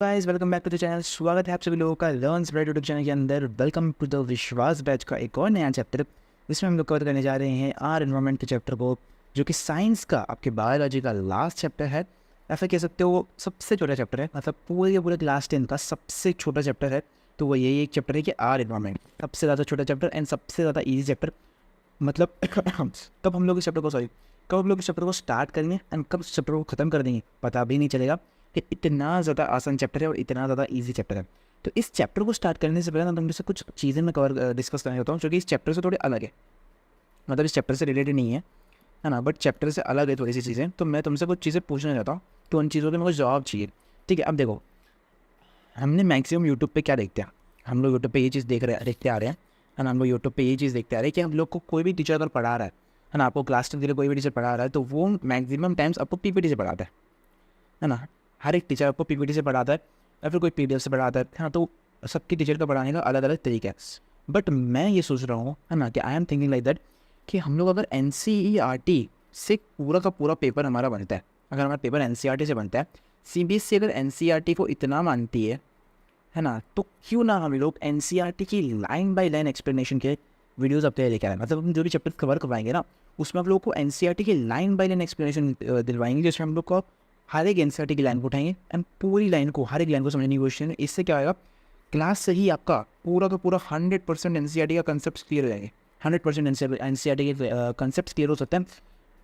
Guys welcome back to the channel. स्वागत है आप सभी लोगों का लर्न स्प्रेड यूट्यूब चैनल के अंदर। वेलकम टू द विश्वास बैच का एक और नया चैप्टर। इसमें हम लोग कवर करने जा रहे हैं आर एनवायरनमेंट के चैप्टर को, जो कि साइंस का आपके बायोलॉजी का लास्ट चैप्टर है, या फिर कह सकते हो वो सबसे छोटा चैप्टर है। मतलब पूरे के पूरे क्लास 10 का सबसे छोटा चैप्टर है। तो वो यही एक चैप्टर है कि आर एनवायरनमेंट सबसे ज़्यादा छोटा चैप्टर एंड सबसे ज़्यादा ईजी चैप्टर। मतलब कब हम लोग इस चैप्टर को कब हम लोग इस चैप्टर को स्टार्ट करेंगे एंड कब इस चैप्टर को ख़त्म कर देंगे पता भी नहीं चलेगा कि इतना ज़्यादा आसान चैप्टर है और इतना ज़्यादा इजी चैप्टर है। तो इस चैप्टर को स्टार्ट करने से पहले ना तुमसे कुछ चीज़ें मैं डिस्कस करना चाहता हूँ, जो कि इस चैप्टर से थोड़े अलग है। मतलब इस चैप्टर से रिलेटेड नहीं है ना, बट चैप्टर से अलग है थोड़ी सी चीज़ें। तो मैं तुमसे कुछ चीज़ें पूछना चाहता हूँ, तो उन चीज़ों के मेरे को जवाब चाहिए। ठीक है, अब देखो, हमने मैक्सिमम यूट्यूब पे क्या देखते हैं, हम लोग यूट्यूब पे ये चीज़ देखते आ रहे हैं, है ना। हम लोग यूट्यूब पे ये चीज़ देखते आ रहे हैं कि हम लोग को कोई भी टीचर अगर पढ़ा रहा है ना, आपको क्लास 10 के लिए कोई भी टीचर पढ़ा रहा है, तो वो मैक्सिमम टाइम्स आपको पीपीटी से पढ़ाता है ना। हर एक टीचर आपको पीपीटी से पढ़ाता है या फिर कोई पीडीएफ से पढ़ाता है ना। तो सबकी टीचर का पढ़ाने का अलग अलग तरीका है। बट मैं ये सोच रहा हूँ, है ना, कि I am thinking like that कि हम लोग अगर एन से पूरा का पूरा पेपर हमारा बनता है, अगर हमारा पेपर एन से बनता है, सीबीएसई अगर एन को इतना मानती है ना, तो क्यों ना हम लोग एन की लाइन बाय लाइन एक्सप्लेनेशन के वीडियोस अब तक लेकर आए। मतलब हम जो भी चैप्टर कवर करवाएंगे ना, उसमें हम लोग को एन की लाइन बाय लाइन एक्सप्लेनेशन दिलवाएंगे, जिसमें हम लोग को हर एक एन की लाइन को उठाएंगे एंड पूरी लाइन को, हर एक लाइन को समझने की कोशिश करेंगे। इससे क्या होगा, क्लास से ही आपका पूरा का पूरा 100% एन का कंसेप्ट क्लियर हो जाएंगे। 100% एन के कंसेप्ट क्लियर हो सकते हैं।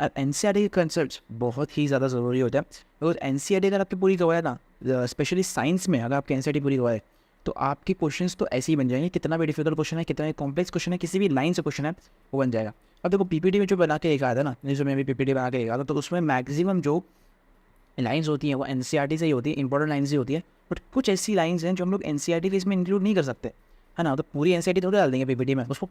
और एन के कंसेप्ट बहुत ही ज़्यादा ज़रूरी होता है, बिकॉज एन अगर आपकी पूरी गवाए ना, स्पेशली साइंस में अगर आपकी एन पूरी गवाए, तो आपके क्वेश्चंस तो ऐसे ही बन जाएंगे। कितना भी डिफिकल्ट क्वेश्चन है, कितना भी कॉम्प्लेक्स क्वेश्चन है, किसी भी लाइन से क्वेश्चन है, वो बन जाएगा। अब देखो, पीपीटी में जो बना के देखा था ना, जैसे मैं भी पीपीटी बना के देखा था, तो उसमें मैक्सिमम जो लाइन्स होती हैं वो एन से ही होती है, इंपॉर्टेंट लाइन्स ही होती है। बट कुछ ऐसी लाइन्स हैं जो हम लोग एन के इसमें इंक्लूड नहीं कर सकते, है ना। तो पूरी एन थोड़ी डाल देंगे पीपीटी में, उसको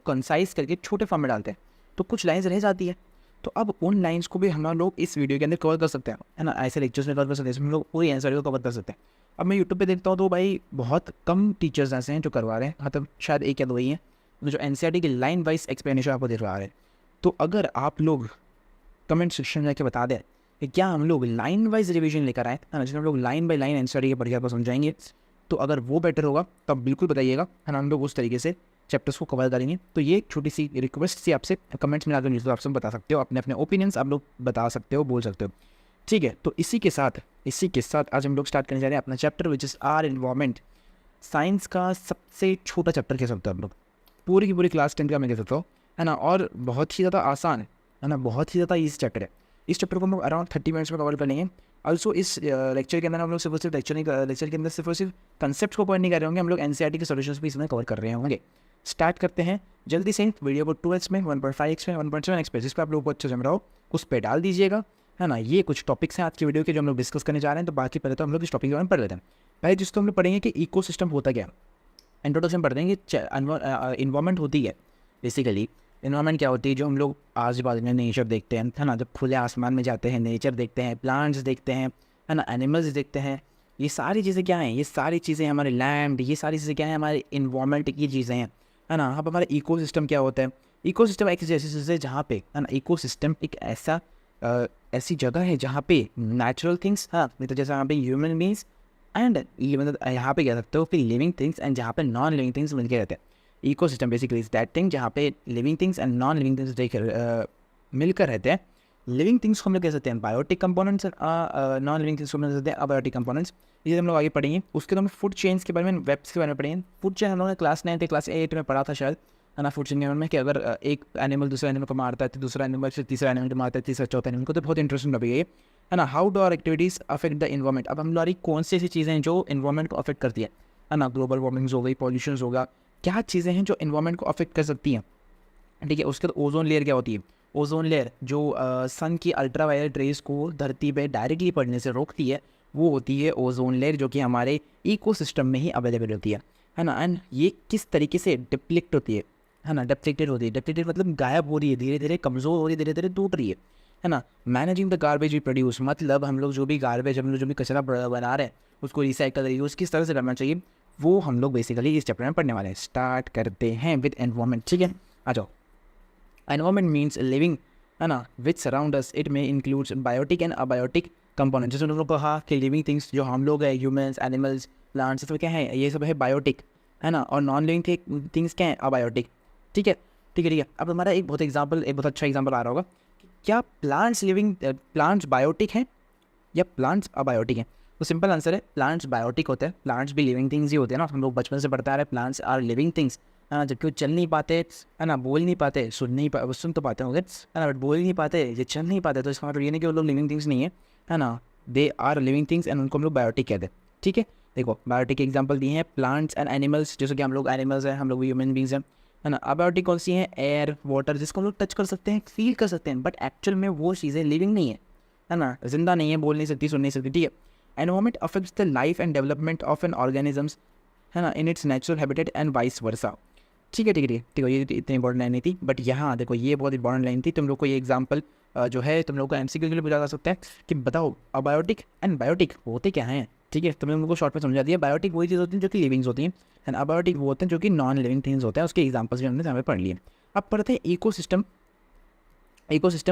कंसाइज करके छोटे फॉर्म में डालते हैं, तो कुछ लाइन्स रह जाती है। तो अब उन लाइन्स को भी हम लोग इस वीडियो के अंदर कवर कर सकते हैं, है ना। ऐसे लेक्चर्स में कवर कर सकते हैं, इसमें हम लोग पूरी एन को कवर कर सकते हैं। अब मैं यूट्यूब पे देखता हूँ तो भाई बहुत कम टीचर्स ऐसे हैं जो करवा रहे हैं, मतलब शायद एक या दो ही हैं जो एन की लाइन वाइज एक्सप्लेनेशन आपको दिलवा रहे हैं। तो अगर आप लोग कमेंट सेक्शन में जाके बता दें कि क्या हम लोग लाइन वाइज रिवीजन लेकर आए, है ना, जिसमें हम लोग लाइन बाय लाइन एनसीईआरटी के पढ़िया को समझाएंगे, तो अगर वो बेटर होगा तब बिल्कुल बताइएगा, है ना। हम लोग उस तरीके से चैप्टर्स को कवर करेंगे। तो ये एक छोटी सी रिक्वेस्ट थी आपसे, कमेंट्स में आकर न्यूज़ आप बता सकते हो, अपने अपने ओपिनियंस आप लोग बता सकते हो, बोल सकते हो। ठीक है, तो इसी के साथ आज हम लोग स्टार्ट करने जा रहे हैं अपना chapter, which is our environment. Science का सबसे छोटा चैप्टर कह सकते हो हम लोग, पूरी की पूरी क्लास 10 का मैं कह सकता हूँ, है ना। और बहुत ही ज़्यादा आसान है ना, बहुत ही ज़्यादा ईजी चैप्टर है। इस चैप्टर को हम लोग अराउंड 30 मिनट्स में कवर कर लेंगे। ऑल्सो इस लेक्चर के अंदर हम लोग सिर्फ लेक्चर के अंदर सिर्फ कंसेप्ट को कवर नहीं कर रहे होंगे, हम लोग एनसीईआरटी के सॉल्यूशंस भी इसमें कवर कर रहे होंगे। स्टार्ट करते हैं जल्दी से। वीडियो को 2x में, 1.5x में, 1.7x पे, जिस पर आप लोग को अच्छे समझ रहा हो उस पर डाल दीजिएगा, है ना। ये कुछ टॉपिक्स हैं आज की वीडियो के जो हम लोग डिस्कस करने जा रहे हैं। तो बाकी पहले तो हम लोग इस टॉपिक के बारे में पढ़ लेते हैं। पहले जिसको हम लोग पढ़ेंगे कि इको सिस्टम होता क्या, इंट्रोडक्शन पढ़ देंगे। इन्वायरमेंट होती है बेसिकली, इन्वायरमेंट क्या होती है, जो हम लोग आज बाद में नेचर देखते हैं, है ना। जब खुले आसमान में जाते हैं, नेचर देखते हैं, प्लांट्स देखते हैं, है ना, एनिमल्स देखते हैं, ये सारी चीज़ें क्या हैं, ये सारी चीज़ें हमारे लैंड, ये सारी चीज़ें क्या हैं, हमारे इन्वायरमेंट की चीज़ें हैं, है ना। अब हमारा इकोसिस्टम क्या होता है, इकोसिस्टम एक ऐसी चीज़ है जहाँ पे, है ना, इकोसिस्टम एक ऐसी जगह है जहाँ पे नेचुरल थिंग्स, हाँ, तो जैसे यहाँ पे ह्यूमन बींग्स एंड मतलब यहाँ पे कह सकते हो फिर लिविंग थिंग्स एंड जहाँ पे नॉन लिविंग थिंग्स मिलके रहते हैं। Ecosystem basically is that thing जहाँ पे living things and non living things मिलकर रहते हैं। लिविंग थिंग्स को हम लोग कह सकते हैं biotic components, non living things को हम लोग कह सकते हैं अबायोटिक कंपोनेंट्स। ये हम लोग आगे पढ़ेंगे। उसके बाद हम फूड चेन्स के बारे में, वेब्स के बारे में पढ़ेंगे। फूड चेन हम लोगों ने क्लास 9 क्लास 8 में पढ़ा था शायद, है ना। फूड चेन के बारे में कि अगर एक एनिमल दूसरे एनिमल को मारता है, तो दूसरा एनिमल फिर तीसरा एनिमल को मारता है, तीसरा चौथा एनिमल को, तो बहुत इंटरेस्टिंग टॉपिक है ये, है ना। How do our activities affect the environment. अब हम लोग कौन सी ऐसी चीज़ें हैं जो इन्वायरमेंट को अफेक्ट करती है ना। ग्लोबल वार्मिंग्स हो गई, पॉल्यूशन होगा, क्या चीज़ें हैं जो इन्वायरमेंट को अफेक्ट कर सकती हैं, ठीक है। उसके बाद ओजोन लेयर क्या होती है, ओजोन लेयर जो सन की अल्ट्रा वायलेट रेज को धरती पे डायरेक्टली पड़ने से रोकती है, वो होती है ओजोन लेयर, जो कि हमारे इकोसिस्टम में ही अवेलेबल होती है ना। एंड ये किस तरीके से डिप्लीट होती है ना, डिप्लीटेड होती है। डिप्लीटेड मतलब गायब हो रही है, धीरे धीरे कमज़ोर हो रही है, धीरे धीरे टूट रही है ना। Managing the garbage we produce, मतलब हम लोग जो भी गार्बेज, हम लोग जो भी कचरा बना रहे हैं, उसको रिसाइकल यूज़ किस तरह से करना चाहिए, वो हम लोग बेसिकली इस चैप्टर में पढ़ने वाले हैं। स्टार्ट करते हैं विद एनवायरनमेंट, ठीक है, आ जाओ। एनवायरनमेंट मीन्स लिविंग, है ना, विच सराउंड अस। इट में includes biotic and abiotic component. जैसे उन्होंने कहा कि लिविंग थिंग्स जो हम लोग हैं, ह्यूमंस, एनिमल्स, प्लांट्स, सब क्या है, ये सब है बायोटिक, है ना, और नॉन लिविंग थिंग्स क्या है, अबायोटिक। ठीक है ठीक है ठीक है। अब हमारा एक बहुत अच्छा एग्जाम्पल आ रहा होगा कि क्या प्लांट्स बायोटिक हैं या प्लांट्स अबायोटिक हैं। तो सिंपल आंसर है प्लांट्स बायोटिक होते हैं, प्लांट्स भी लिविंग थिंग्स ही होते हैं ना, हम लोग बचपन से पढ़ते आ रहे हैं प्लांट्स आर लिविंग थिंग्स, है ना, जबकि वो चल नहीं पाते, है ना, बोल नहीं पाते, सुन तो पाते होंगे, है ना, बट बोल नहीं पाते, ये चल नहीं पाते, तो इसका मतलब ये नहीं कि वो लोग लिविंग थिंग्स नहीं है ना, they are living things and उनको हम लोग बायोटिक कहते हैं। ठीक है, देखो बायोटिक के एग्जाम्पल दिए हैं प्लांट्स एंड एनिमल्स, जैसे कि हम लोग एनिमल्स हैं, हम लोग ह्यूमन बींग्स हैं, है ना। अबायोटिक कौन सी है, एयर, वाटर, जिसको हम लोग टच कर सकते हैं, फील कर सकते हैं, बट एक्चुअल में वो चीज़ें लिविंग नहीं है ना, जिंदा नहीं है, बोल नहीं सकती, सुन नहीं सकती। ठीक है, environment affects the life and development of N organisms, है ना, in its natural habitat and vice versa. ठीक है ठीक है ठीक है, ये इतनी इंपॉर्टेंट लाइन नहीं थी, बट यहाँ देखो ये बहुत इंपॉर्टेंट लाइन थी। तुम लोग को ये एग्जाम्पल जो है तुम लोग को एमसीक्यू के लिए पूछा जा सकता है कि बताओ अबायोटिक एंड बायोटिक होते क्या हैं। ठीक है, तुमने उनको शॉर्ट में समझा दिया। बायोटिक वही चीज़ होती है जो कि लिविंग्स होती हैं, एंड अबायोटिक वो होते हैं जो कि नॉन लिविंग थिंग्स होते हैं। उसके एग्जाम्पल्स भी हमने यहाँ पे पढ़ लिए। अब पढ़ते हैं इकोसिस्टम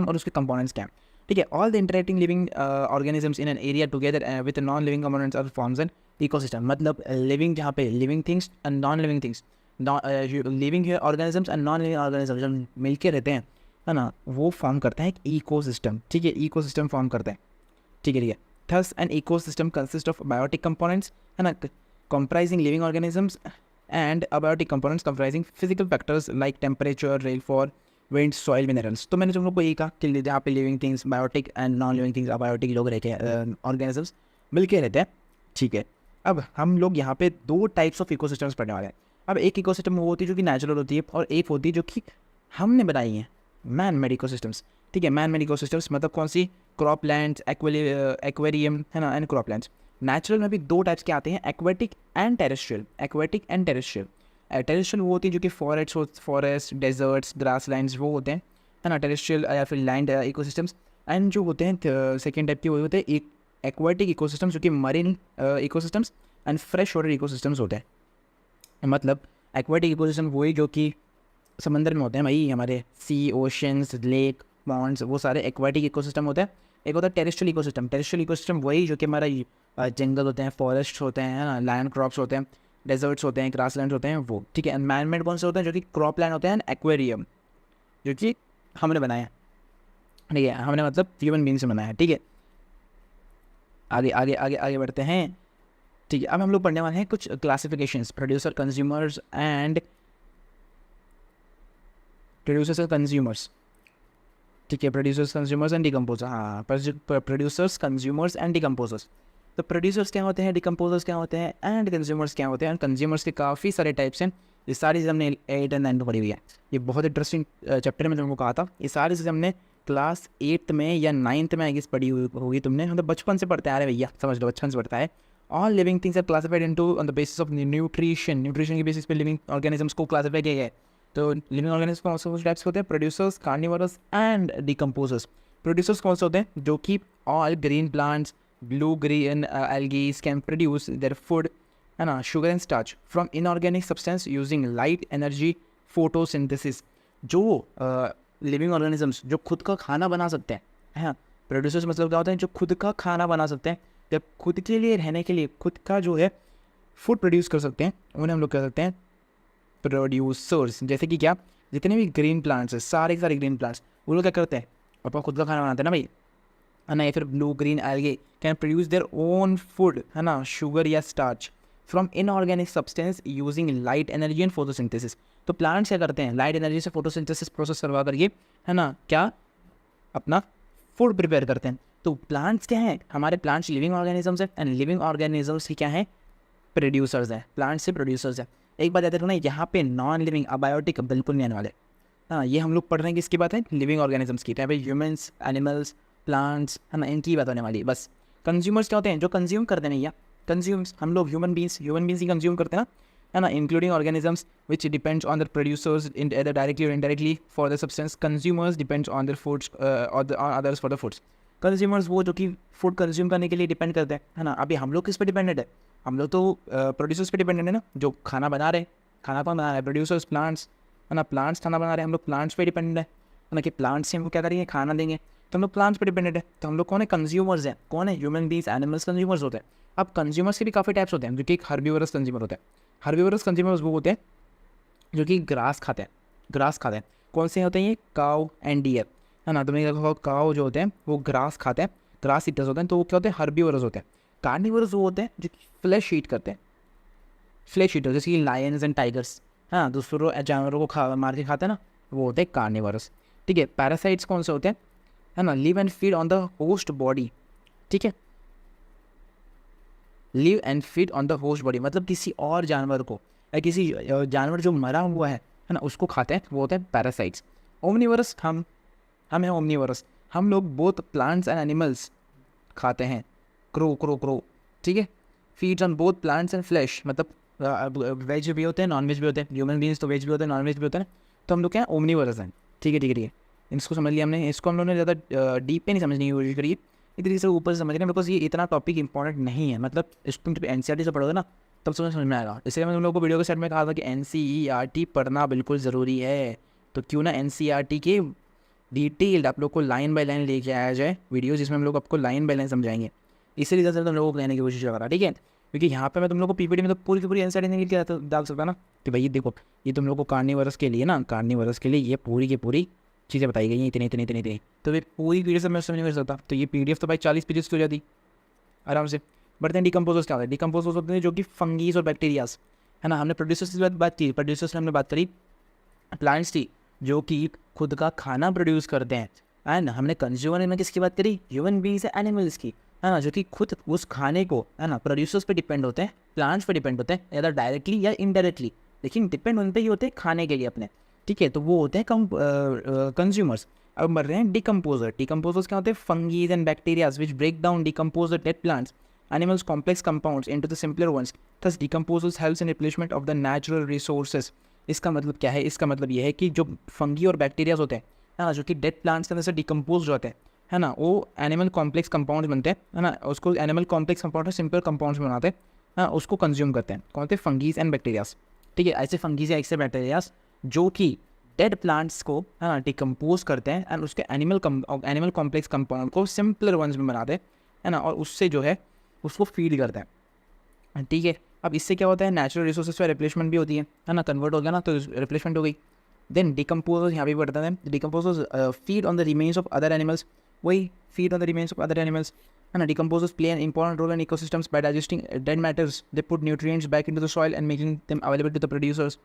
और उसके कंपोनेंट्स क्या हैं। ठीक है, all the interacting living organisms in an area together with non living components are forms an ecosystem. मतलब लिविंग, जहाँ पे living things and non living things, living organisms and non living organisms जब मिलके रहते हैं, है ना, वो फॉर्म करता है एक इकोसिस्टम। ठीक है, इकोसिस्टम फॉर्म करते हैं। ठीक है ठीक है। Thus an ecosystem consist of biotic components, है ना, comprising living organisms and abiotic components comprising physical factors like temperature, rainfall, wind, soil, minerals। तो मैंने तुम लोग को यही कहा कि जहाँ पे living things biotic and non living things abiotic लोग रहते हैं, ऑर्गेनिजम्स मिलके रहते हैं। ठीक है, अब हम लोग यहाँ पे दो टाइप्स ऑफ इकोसिस्टम्स पढ़ने वाले हैं। अब एक इकोसिस्टम वो होती है जो कि नेचुरल होती है, और एक होती है जो कि हमने बनाई है, मैन मेड इकोसिस्टम्स। ठीक है, मैन मेड इकोसिस्टम्स मतलब कौन सी, क्रॉप लैंड्स, एक्वेरियम, है ना, एंड क्रॉप लैंड्स। नेचुरल में भी दो टाइप्स के आते हैं, aquatic and terrestrial. Aquatic and terrestrial, terrestrial वो होती है जो कि फॉरेस्ट, डेजर्ट्स, ग्रास लैंड्स वो होते हैं, है ना, टेरेस्ट्रियल या फिर लैंड इकोसिस्टम्स। एंड जो होते हैं सेकेंड टाइप के वो होते हैं एक्वेटिक इकोसिस्टम्स, जो कि marine ecosystems and fresh water ecosystems होते हैं। मतलब एक्वेटिक इकोसिस्टम वही जो कि समंदर में होते हैं भाई, हमारे सी, ओशंस, लेक, पॉन्ड्स, वो सारे एक्वेटिक इकोसिस्टम होते हैं। एक होता है टेरेस्ट्रियल इकोसिस्टम। टेरेस्ट्रियल इकोसिस्टम वही जो कि हमारा जंगल होते हैं, फॉरेस्ट होते हैं, है ना, लैंड क्रॉप्स होते हैं, डेजर्ट्स होते हैं, ग्रास लैंड होते हैं, वो। ठीक है, मैन मेड कौन से होते हैं, जो कि क्रॉप लैंड होते हैं, एक्वेरियम जो कि हमने बनाया है। ठीक है, हमने मतलब ह्यूमन बीइंग से बनाया है। ठीक है, आगे आगे आगे आगे बढ़ते हैं। ठीक है, अब हम लोग पढ़ने वाले हैं कुछ classifications, producer, consumers and consumers. ठीक है, प्रोड्यूसर्स, कंज्यूमर्स एंड डिकम्पोजर। हाँ, प्रोड्यूसर्स, कंज्यूमर्स एंड डिकम्पोजर्स। तो प्रोड्यूसर्स क्या होते हैं, डिकम्पोजर्स क्या होते हैं, एंड कंज्यूमर्स क्या होते हैं। एंड कंज्यूमर्स के काफ़ी सारे टाइप्स हैं। ये सारी चीज़ हमने 8 एंड 9 में पढ़ी हुई है। ये बहुत इंटरेस्टिंग चैप्टर में तुमको कहा था। ये सारी चीज़ हमने क्लास 8 में या 9th में आई गेस पढ़ी हुई होगी तुमने, मतलब बचपन से पढ़ते आ रहे भैया, समझ लो बचपन से पढ़ता है। All living things are classified into on the basis of nutrition. Nutrition के बेसिस पे लिविंग ऑर्गेनिजम्स को क्लासिफाई किया गया है। तो लिविंग ऑर्गेनिज्म कौन से टाइप्स होते हैं, producers, carnivorous and decomposers. Producers कौन से होते हैं, जो कि all green plants, blue green algae can produce their food, है ना, sugar and starch from inorganic substance using light energy photosynthesis. जो लिविंग ऑर्गेनिजम्स जो खुद का खाना बना सकते हैं, है, प्रोड्यूसर्स मतलब क्या होता है, जो खुद का खाना बना सकते हैं, जब खुद के लिए रहने के लिए खुद का जो है फूड प्रोड्यूस कर सकते हैं, उन्हें हम लोग कह सकते हैं प्रोड्यूसर्स। जैसे कि क्या, जितने भी ग्रीन प्लांट्स हैं, सारे ग्रीन प्लांट्स, वो लोग क्या करते हैं, अपना खुद का खाना बनाते हैं ना भाई, है ना। या फिर blue green algae can produce their own food, है ना, शुगर या starch from inorganic substance using light energy and photosynthesis. तो प्लांट्स क्या करते हैं, लाइट एनर्जी से फोटोसिंथेसिस प्रोसेस करवा करके, है ना, क्या अपना फूड प्रिपेयर करते हैं। तो प्लांट्स क्या हैं, हमारे प्लांट्स लिविंग ऑर्गेनिजम्स हैं, एंड लिविंग ऑर्गेनिजम्स ही क्या हैं, प्रोड्यूसर्स हैं। प्लांट्स से प्रोड्यूसर्स हैं। एक बात याद रखना, यहाँ पे नॉन लिविंग अबायोटिक बिल्कुल नहीं आने वाले। हाँ, ये हम लोग पढ़ रहे हैं किसकी बात है, लिविंग ऑर्गेनिजम्स की। चाहे ह्यूमंस, एनिमल्स, प्लांट्स, है ना, इनकी बात होने वाली बस। कंज्यूमर्स क्या होते हैं, जो कंज्यूम करते नहीं, या कंज्यूम्स हम लोग ह्यूमन बींग्स ही कंज्यूम करते हैं ना, है ना, including organisms which depends on the producers in either directly और indirectly for the substance. Consumers depends on their foods और others for the foods. Consumers वो जो कि फूड कंज्यूम करने के लिए डिपेंड करते हैं, है ना। अभी हम लोग किस पे डिपेंडेंट है, हम लोग तो प्रोड्यूसर्स पे डिपेंडेंट है ना, जो खाना बना रहे हैं। खाना कौन बना रहा है, प्रोड्यूसर्स, प्लांट्स, है ना, प्लांट्स खाना बना रहे हैं, हम लोग प्लांट्स पे डिपेंडेंट है ना, कि प्लांट्स से हम क्या करेंगे, खाना देंगे। तो हम लोग प्लांट्स पर डिपेंडेंट है। तो हम लोग कौन है, कंज्यूमर्स हैं। कौन है, ह्यूमन बींग्स, एनिमल्स कंज्यूमर्स होते हैं। अब कंज्यूमर्स के भी काफ़ी टाइप्स होते हैं, जो कि एक हर्बीवरस कंज्यूमर होते हैं। हर्बीवरस कंज्यूमर्स वो होते हैं जो कि ग्रास खाते हैं, ग्रास खाते हैं। कौन से होते हैं ये, काउ एंड डियर, है ना। तुमने देखा होगा काउ जो होते हैं वो ग्रास खाते हैं, ग्रास ईटर्स होते हैं। तो वो क्या होते हैं, हर्बीवरस होते हैं। कार्निवरस वो होते हैं जो कि फ्लैश ईट करते हैं, फ्लैश ईटर, जैसे कि लायंस एंड टाइगर्स, हाँ, दूसरों जानवरों को मार के खाते हैं ना, वो होते हैं कार्निवरस। ठीक है। पैरासाइट्स कौन से होते हैं, है ना, live and feed on the host body. ठीक है, live and feed on the host body मतलब किसी और जानवर को, या किसी जानवर जो मरा हुआ है ना, उसको खाते हैं, वो होते हैं पैरासाइट्स। ओमनीवरस हम हैं ओमनीवरस, हम लोग बोथ प्लांट्स एंड एनिमल्स खाते हैं। क्रो क्रो क्रो, ठीक है। Feeds on both plants and flash, मतलब वेज भी होते हैं, नॉन वेज भी होते हैं। ह्यूमन बींग्स तो वेज भी होते हैं, नॉन वेज भी होते हैं। तो हम लोग क्या है, ओमनीवरस हैं। ठीक है ठीक है ठीक है, इसको समझ लिया हमने। इसको हम लोगों ने ज़्यादा डीप पे नहीं समझने की कोशिश करी, इतनी से ऊपर से समझ रहे हैं, बिकॉज ये इतना टॉपिक इंपॉर्टेंट नहीं है। मतलब इस तुम जब NCERT से पढ़ोगे ना, तब समझ में आएगा। इसलिए मैं तुम लोगों को वीडियो के सेट में कहा था कि NCERT पढ़ना बिल्कुल ज़रूरी है। तो क्यों ना NCERT के डिटेल्ड आप लोग को लाइन बाय लाइन लेके आया जाए वीडियो, जिसमें हम लोग आपको लाइन बाय लाइन समझाएंगे। इसी रीज़न से तुम लोगों को लेने की कोशिश कर रहा, ठीक है। क्योंकि यहाँ पे मैं तुम लोग को PPT में तो पूरी की पूरी NCERT नहीं डाल सकता ना। तो भाई देखो, ये तुम लोग को कार्निवरस के लिए ना, कार्निवरस के लिए ये पूरी की पूरी चीज़ें बताई गई हैं, इतनी इतनी इतनी इतनी। तो ये पूरी PDF से मैं समझ नहीं कर सकता। तो ये PDF तो भाई 40 पेजेस की हो जाती आराम से। बट देन डिकम्पोजर्स क्या होते हैं, डिकम्पोजर्स होते हैं जो कि फंगीज और बैक्टीरियाज, है ना। हमने प्रोड्यूसर्स की बात की, प्रोड्यूसर्स में हमने बात करी प्लांट्स की, जो कि खुद का खाना प्रोड्यूस करते हैं, एंड हमने कंज्यूमर में किसकी बात करी, ह्यूमन बींग्स है, एनिमल्स की, है ना, जो कि खुद उस खाने को, है ना, प्रोड्यूसर्स पे डिपेंड होते हैं, प्लांट्स पे डिपेंड होते हैं, या डायरेक्टली या इनडायरेक्टली, लेकिन डिपेंड उन पे ही होते हैं खाने के लिए अपने। ठीक है, तो वो होते हैं कंज्यूमर्स। अब मर रहे हैं डिकम्पोजर। डिकम्पोजर्स क्या होते हैं, fungis and bacterias which break down decompose the dead plants animals complex compounds into the simpler ones. Thus decomposers helps in replacement of the natural resources. इसका मतलब क्या है, इसका मतलब ये है कि जो फंगी और बैक्टीरियाज होते हैं, है ना, जो कि डेड प्लांट्स के अंदर से डिकम्पोज होते हैं, है ना, वो एनिमल कॉम्प्लेक्स कंपाउंड्स बनते हैं, है ना, उसको animal complex compound simple compounds बनाते हैं, है ना, उसको कंज्यूम करते हैं। कौन थे, फंगीज एंड बैक्टीरियाज। ठीक है, ऐसे फंगीज या ऐसे बैक्टीरियाज जो कि डेड प्लांट्स को, है ना, डिकम्पोज करते हैं एंड उसके एनिमल कॉम्प्लेक्स कंपाउंड को सिंपलर वंस में बनाते हैं, है ना, और उससे जो है उसको फीड करते हैं। ठीक है, अब इससे क्या होता है, नेचुरल रिसोर्सेज पर रिप्लेसमेंट भी होती है ना, कन्वर्ट हो गया ना, तो रिप्लेसमेंट हो गई। देन डिकम्पोजर्स यहाँ पे भी बढ़ता है, decomposers feed on the remains of other animals, वही feed on the remains of other animals, है ना। Decomposers play an important role in ecosystems by digesting dead matters, they put nutrients back into the soil and making them available to the producers.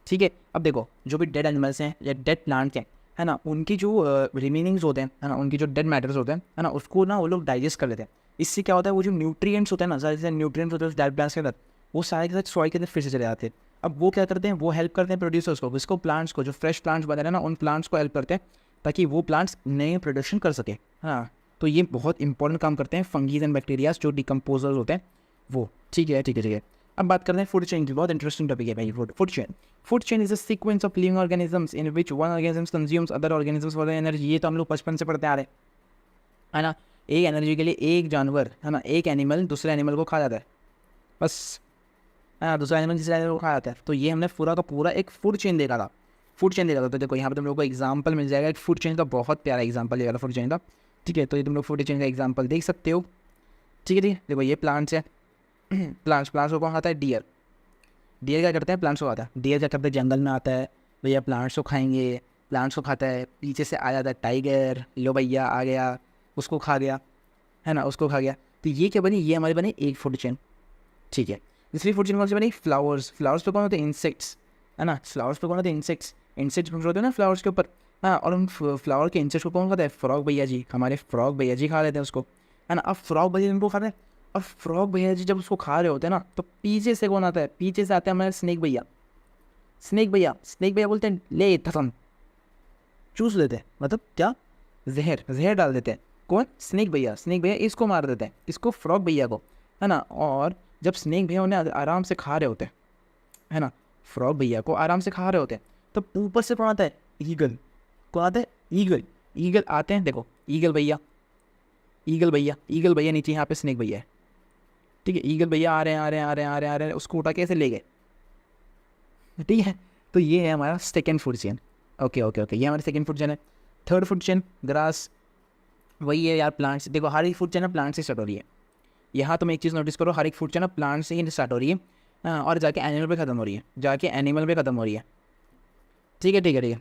ठीक है, अब देखो, जो भी dead animals हैं या डेड प्लांट्स हैं, है ना, उनकी जो रिमेनिंग्स होते हैं, है ना, उनकी जो डेड मैटर्स होते हैं, है ना, उसको ना वो लोग डाइजेस्ट कर लेते हैं। इससे क्या होता है, वो जो न्यूट्रिएंट्स होते हैं ना, सारे न्यूट्रिएंट्स होते हैं उस डेड प्लांट्स के अंदर, वो सारे के साथ सॉइल के अंदर फिर से चले जाते हैं। अब वो क्या करते हैं, वो हेल्प करते हैं प्रोड्यूसर्स को, इसको प्लांट्स को, जो फ्रेश प्लांट्स बने हैं ना, उन प्लांट्स को हेल्प करते हैं ताकि वो प्लांट्स नए प्रोडक्शन कर सके। हाँ, तो ये बहुत इंपॉर्टेंट काम करते हैं फंगीज एंड बैक्टीरियाज जो डिकम्पोजर्स होते हैं वो। ठीक है ठीक है ठीक है, अब बात करते हैं फूड चेन की। बहुत इंटरेस्टिंग टॉपिक है भाई food chain. Food chain is a sequence of living organisms in which one organisms consumes other organisms for the energy. ये तो हम लोग बचपन से पढ़ते आ रहे हैं, है ना। एक एनर्जी के लिए एक जानवर, है ना, एक एनिमल दूसरे एनिमल को खा जाता है, बस, है ना, दूसरा एनिमल तीसरे एनिमल को खा जाता है। तो ये हमने पूरा का पूरा एक फूड चेन देखा था, फूड चेन देखा था। तो देखो यहाँ पे तुम लोग को एग्जाम्पल मिल जाएगा एक फूड चेन का, बहुत प्यारा एग्जाम्पल ये फूड चेन का। ठीक है, तो ये तुम लोग फूड चेन का एग्जाम्पल देख सकते हो। ठीक है ठीक है, देखो ये प्लांट्स है, प्लांट्स को कौन खाता है, डियर। डियर क्या करते हैं, प्लांट्स को खाता है। डियर क्या करते हैं, जंगल में आता है, भैया प्लांट्स को खाएंगे, प्लांट्स को खाता है। पीछे से आ जाता है टाइगर, लो भैया आ गया, उसको खा गया, है ना, उसको खा गया। तो ये क्या बनी, ये हमारी बनी एक फूड चेन। ठीक है, दूसरी फूड चेन कौन सी बनी, फ्लावर्स। फ्लावर्स पे कौन होते हैं, इंसेक्ट्स, है ना। फ्लावर्स पे कौन होते हैं, इंसेक्ट्स। इंसेक्ट्स होते हैं ना फ्लावर्स के ऊपर, हाँ, और उन फ्लावर के इंसेक्ट्स को कौन खाता है, फ्रॉग भैया जी, हमारे फ्रॉग भैया जी खा लेते हैं उसको, है ना। अब फ्रॉग भैया उनको खाते हैं, और फ्रॉग भैया जी जब उसको खा रहे होते हैं ना, तो पीछे से कौन आता है, पीछे से आते हैं हमारे स्नेक भैया। स्नेक भैया बोलते हैं ले थसम, चूस लेते हैं, मतलब क्या, जहर डाल देते हैं। कौन, स्नेक भैया इसको मार देते हैं, इसको फ्रॉग भैया को, है ना। और जब स्नेक भैया उन्हें आराम से खा रहे होते हैं, है ना, फ्रॉग भैया को आराम से खा रहे होते हैं, तो ऊपर से कौन आता है, ईगल। कौन आता है, ईगल आते हैं। देखो ईगल भैया नीचे, यहाँ पे स्नेक भैया है। ठीक है, ईगल भैया आ रहे हैं, उसको उठा कैसे ले गए। ठीक है, तो ये है हमारा सेकेंड फूड चेन। ओके, ये हमारा सेकेंड फूड चेन है। Third food chain, grass. वही है यार, प्लांट्स देखो, हर एक फूड चेन प्लांट से स्टार्ट हो रही है। यहाँ तुम एक चीज़ नोटिस करो, हर एक फूड चेन प्लांट से ही स्टार्ट हो रही है, और जाके एनिमल पे ख़त्म हो रही है, जाके एनिमल पे ख़त्म हो रही है। ठीक है ठीक है ठीक है।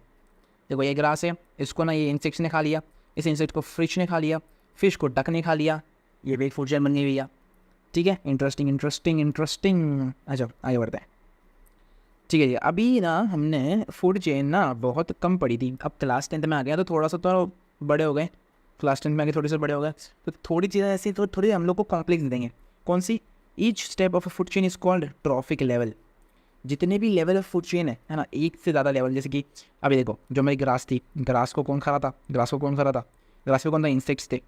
देखो ये ग्रास है, इसको ना ये इंसेक्ट्स ने खा लिया, इस इंसेक्ट को फिश ने खा लिया, फिश को डक ने खा लिया, ये भी एक फूड चेन बन गई भैया। ठीक है, इंटरेस्टिंग इंटरेस्टिंग इंटरेस्टिंग। अच्छा आगे बढ़ते हैं। ठीक है जी, अभी ना हमने फूड चेन ना बहुत कम पढ़ी थी, अब क्लास 10th में आ गया तो थोड़ा सा तो बड़े हो गए, क्लास 10th में आगे थोड़े से बड़े हो गए, तो थोड़ी चीज़ें ऐसी तो थोड़ी हम लोग को कॉम्प्लेक्स देंगे। कौन सी? Each step of a food chain is called trophic level. जितने भी लेवल ऑफ फूड चेन है ना, एक से ज़्यादा लेवल, जैसे कि अभी देखो जो मेरी ग्रास थी, ग्रास को कौन खा रहा था? ग्रास को कौन खा रहा था? ग्रास पे कौन था? इंसेक्ट्स थे,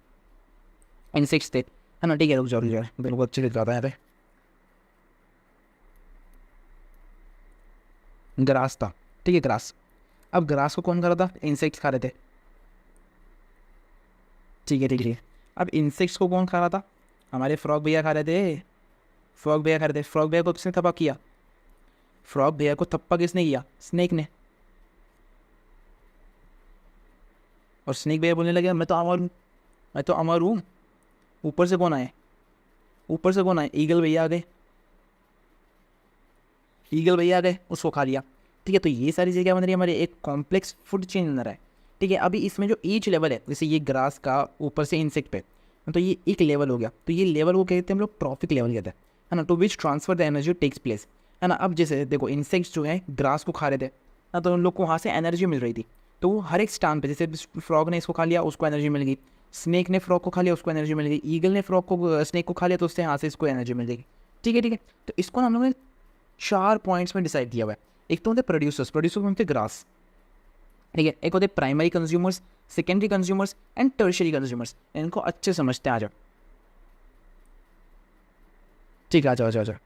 इंसेक्ट्स थे, है ना। ठीक है, रुक जाओ रुक जाओ, बिल्कुल अच्छे से जाता है यहाँ पे। ग्रास था, ठीक है ग्रास। अब ग्रास को कौन खा रहा था? इंसेक्ट्स खा रहे थे। ठीक है ठीक है। अब इंसेक्ट्स को कौन खा रहा था? हमारे फ्रॉग भैया खा रहे थे, फ्रॉग भैया खा रहे थे। फ्रॉग भैया को किसने थप्पा किया? फ्रॉग भैया को थप्पा किसने किया? स्नेक ने। और स्नेक भैया बोलने लगे मैं तो अमर हूँ, मैं तो अमर हूँ। ऊपर से कौन आए? ऊपर से कौन आए? ईगल भैया आ गए, ईगल भैया आ गए, उसको खा लिया। ठीक है, तो ये सारी चीज़ें क्या बन रही है? हमारे एक कॉम्प्लेक्स फूड चेन बन रहा है। ठीक है, अभी इसमें जो ईच लेवल है, जैसे ये ग्रास का ऊपर से इंसेक्ट पे, तो ये एक लेवल हो गया, तो ये लेवल को कहते हैं हम लोग ट्रॉफिक लेवल कहते हैं, है ना। To which transfer the energy takes place, है ना। अब जैसे देखो इंसेक्ट्स जो है ग्रास को खा रहे थे ना, तो उन लोग को वहाँ से एनर्जी मिल रही थी, तो वो हर एक स्टान पे, जैसे फ्रॉग ने इसको खा लिया उसको एनर्जी मिल गई, स्नेक ने फ्रॉग को खा लिया उसको एनर्जी मिल गई, ईगल ने फ्रॉग को स्नेक को खा लिया तो उससे यहाँ से इसको एनर्जी मिल गई। ठीक है ठीक है, तो इसको हम लोग ने 4 पॉइंट्स में डिसाइड किया हुआ है। एक तो होते प्रोड्यूसर्स, प्रोड्यूसर होते ग्रास, ठीक है। एक होते primary consumers, secondary consumers and tertiary consumers. इनको अच्छे समझते हैं, आ जाओ। ठीक है, आ जाओ आ जाओ आ जाओ।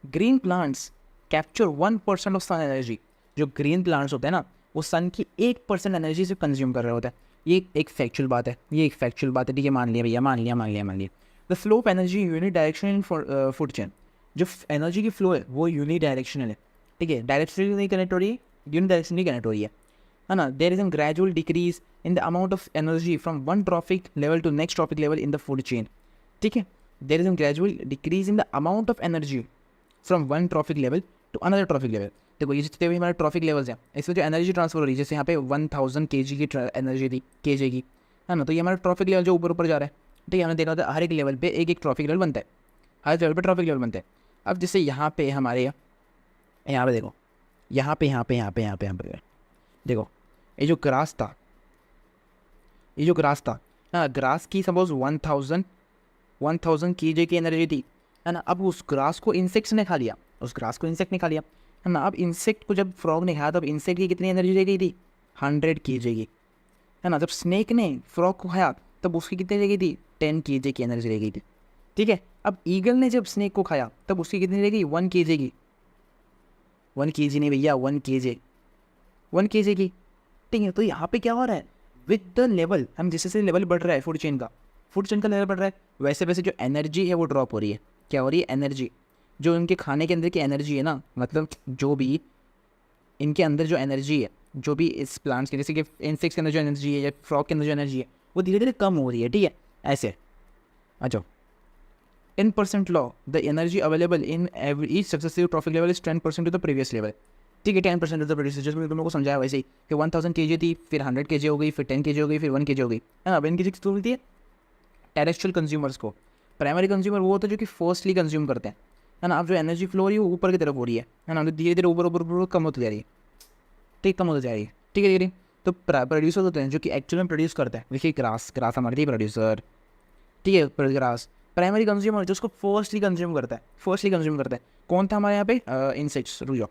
Green plants capture 1% of sun energy. जो ग्रीन प्लांट्स होते हैं ना, वो सन की 1% एनर्जी से कंज्यूम कर रहे होते हैं। ये एक फैक्चुअल बात है, ये एक फैक्चुअल बात है। ठीक है, मान लिया भैया, मान लिया मान लिया मान लिया। The flow of energy unit direction in food chain. जो एनर्जी की फ्लो है वो यूनि डायरेक्शनल है। ठीक है, डायरेक्शनली नहीं कनेक्ट हो रही है, यूनि डायरेक्शनली कनेक्ट हो रही है ना। There is a gradual decrease in the amount of energy from one trophic level to next trophic level in the food chain. ठीक है, there is a gradual decrease in the amount of energy from one trophic level to another trophic level. देखो ये जितने भी हमारे trophic levels हैं, इसमें जो एनर्जी ट्रांसफर हो रही है, जैसे यहाँ पे 1000 kg की एनर्जी थी, kg की, है ना। तो ये हमारा ट्रॉफिक लेवल जो ऊपर ऊपर जा रहा है। ठीक है, हमने देखा था हर एक लेवल पे एक एक ट्रॉफिक लेवल बनता है, हर लेवल पे ट्रॉफिक लेवल बनते हैं। अब जैसे यहाँ पे हमारे यहाँ पे देखो, यहाँ पे यहाँ पे यहाँ पे यहाँ पे यहाँ पे देखो, ये जो ग्रास था, ये जो ग्रास था, हाँ, ग्रास की सपोज 1000 kg की एनर्जी थी, है ना। अब उस ग्रास को इंसेक्ट्स ने खा लिया, उस ग्रास को इंसेक्ट ने खा लिया, है ना। अब इंसेक्ट को जब फ्रॉग ने खाया, तब इंसेक्ट की कितनी एनर्जी रह गई थी? 100 kg की, है ना। जब स्नेक ने फ्रॉग को खाया तब उसकी कितनी रह गई थी? 10 kg की एनर्जी रह गई थी। ठीक है, अब ईगल ने जब स्नेक को खाया तब उसकी कितनी रह गई? 1 kg की। 1 kg नहीं भैया, 1 kg, 1 kg की। ठीक है, तो यहाँ पे क्या हो रहा है? विद द लेवल, हम जैसे जैसे लेवल बढ़ रहा है फूड चेन का, फूड चेन का लेवल बढ़ रहा है, वैसे वैसे जो एनर्जी है वो ड्रॉप हो रही है। क्या हो रही है? एनर्जी, जो इनके खाने के अंदर की एनर्जी है ना, मतलब जो भी इनके अंदर जो एनर्जी है, जो भी इस प्लांट्स के, जैसे कि इंसेक्ट्स के अंदर जो एनर्जी है या फ्रॉग के अंदर जो एनर्जी है, वो धीरे धीरे कम हो रही है। ठीक है, ऐसे। अच्छा, ten percent law the energy available in each successive trophic level is 10% to the previous level. ठीक है, 10% ऑफ द प्रोड्यूसर, जैसे मैंने तुम लोग को समझाया वैसे ही कि 1000 kg थी, फिर 100 kg हो गई, फिर 10 kg हो गई, फिर 1 kg हो गई, है ना। अब इनकी किसको मिलती है? टेरेस्ट्रियल कंज्यूमर्स को। प्राइमरी कंज्यूमर वो होता है जो कि फर्स्टली कंज्यूम करते हैं, है ना। अब जो एनर्जी फ्लो हो रही है वो ऊपर की तरफ हो रही है ना, धीरे धीरे ऊपर ऊपर ऊपर कम होती जा रही है। ठीक, कम होती जा रही है। ठीक है धीरे। तो प्रोड्यूसर होते हैं जो कि एक्चुअल में प्रोड्यूस करते हैं। देखिए ग्रास, ग्रास हमारी थी प्रोड्यूसर, ठीक है, ग्रास। प्राइमरी कंज्यूमर जो उसको फर्स्टली कंज्यूम करता है, फर्स्टली कंज्यूम करता है। कौन था हमारे यहाँ पे? इंसेक्ट्स, रुक जाओ,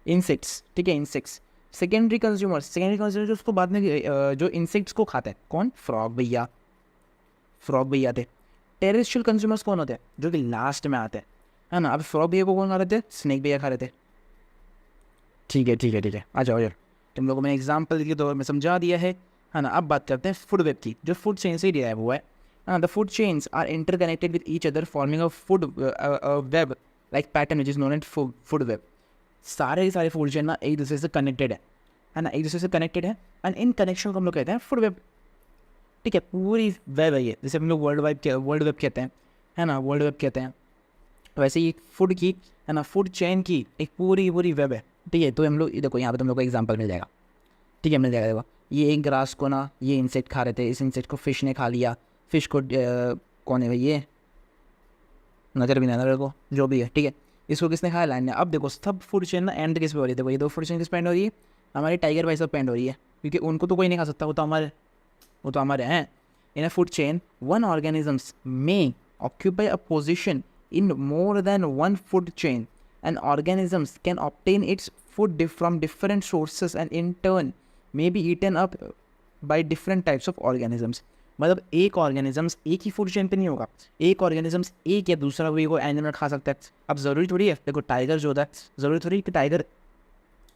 इंसेक्ट्स। ठीक है, insects. Secondary consumer, secondary consumer जो उसको बाद में जो इंसेक्ट्स को खाता है, कौन? फ्रॉग भैया, फ्रॉग भैया थे। टेरेस्ट्रियल कंज्यूमर्स कौन होते हैं? जो कि लास्ट में आते हैं, है ना। अब फ्रॉग भैया को कौन खा रहे थे? स्नेक भैया खा रहे थे। ठीक है ठीक है ठीक है, आ जाओ यार, तुम लोगों में एग्जाम्पल के तौर में समझा दिया है ना। अब बात करते हैं फूड वेब की, जो फूड चेन से डिराइव हुआ है। The food chains are interconnected with each other forming a food web like pattern which is known as food web. सारे फूड चेन ना एक दूसरे से कनेक्टेड है ना, एक दूसरे से कनेक्टेड है, एंड इन कनेक्शन को हम लोग कहते हैं फूड वेब। ठीक है, पूरी वेब है ये, जैसे हम लोग वर्ल्ड वेब कहते हैं, है ना, वर्ल्ड वेब कहते हैं, वैसे ही फूड की, है ना, फूड चेन की एक पूरी वेब है। ठीक है, तो हम लोग देखो यहाँ पे तुम लोग को एग्जांपल मिल जाएगा। ठीक है, मिल जाएगा। देखो ये एक ग्रास को ना, ये इंसेक्ट खा रहे थे, इस इंसेक्ट को फिश ने खा लिया, फिश को कौन है भाई, ये नज़र भी नहीं आ रहा को, जो भी है। ठीक है, इसको किसने खाया, लाइन ने। अब देखो सब फूड चेन ना एंड किस पे हो रही है, देखो ये दो फूड चेन किस पे एंड हो रही है, हमारी टाइगर भाई सब पे एंड हो रही है, क्योंकि उनको तो कोई नहीं खा सकता, वो तो हमारे हैं। In a food chain one organisms may occupy a position in more than one food chain, and organisms can obtain its food from different sources and in turn may be eaten up by different types of organisms। मतलब एक organisms एक ही food chain पे नहीं होगा, एक organisms एक या दूसरा कोई एनिमल खा सकता है। अब ज़रूरी थोड़ी है, देखो टाइगर जो होता है, ज़रूरी थोड़ी कि टाइगर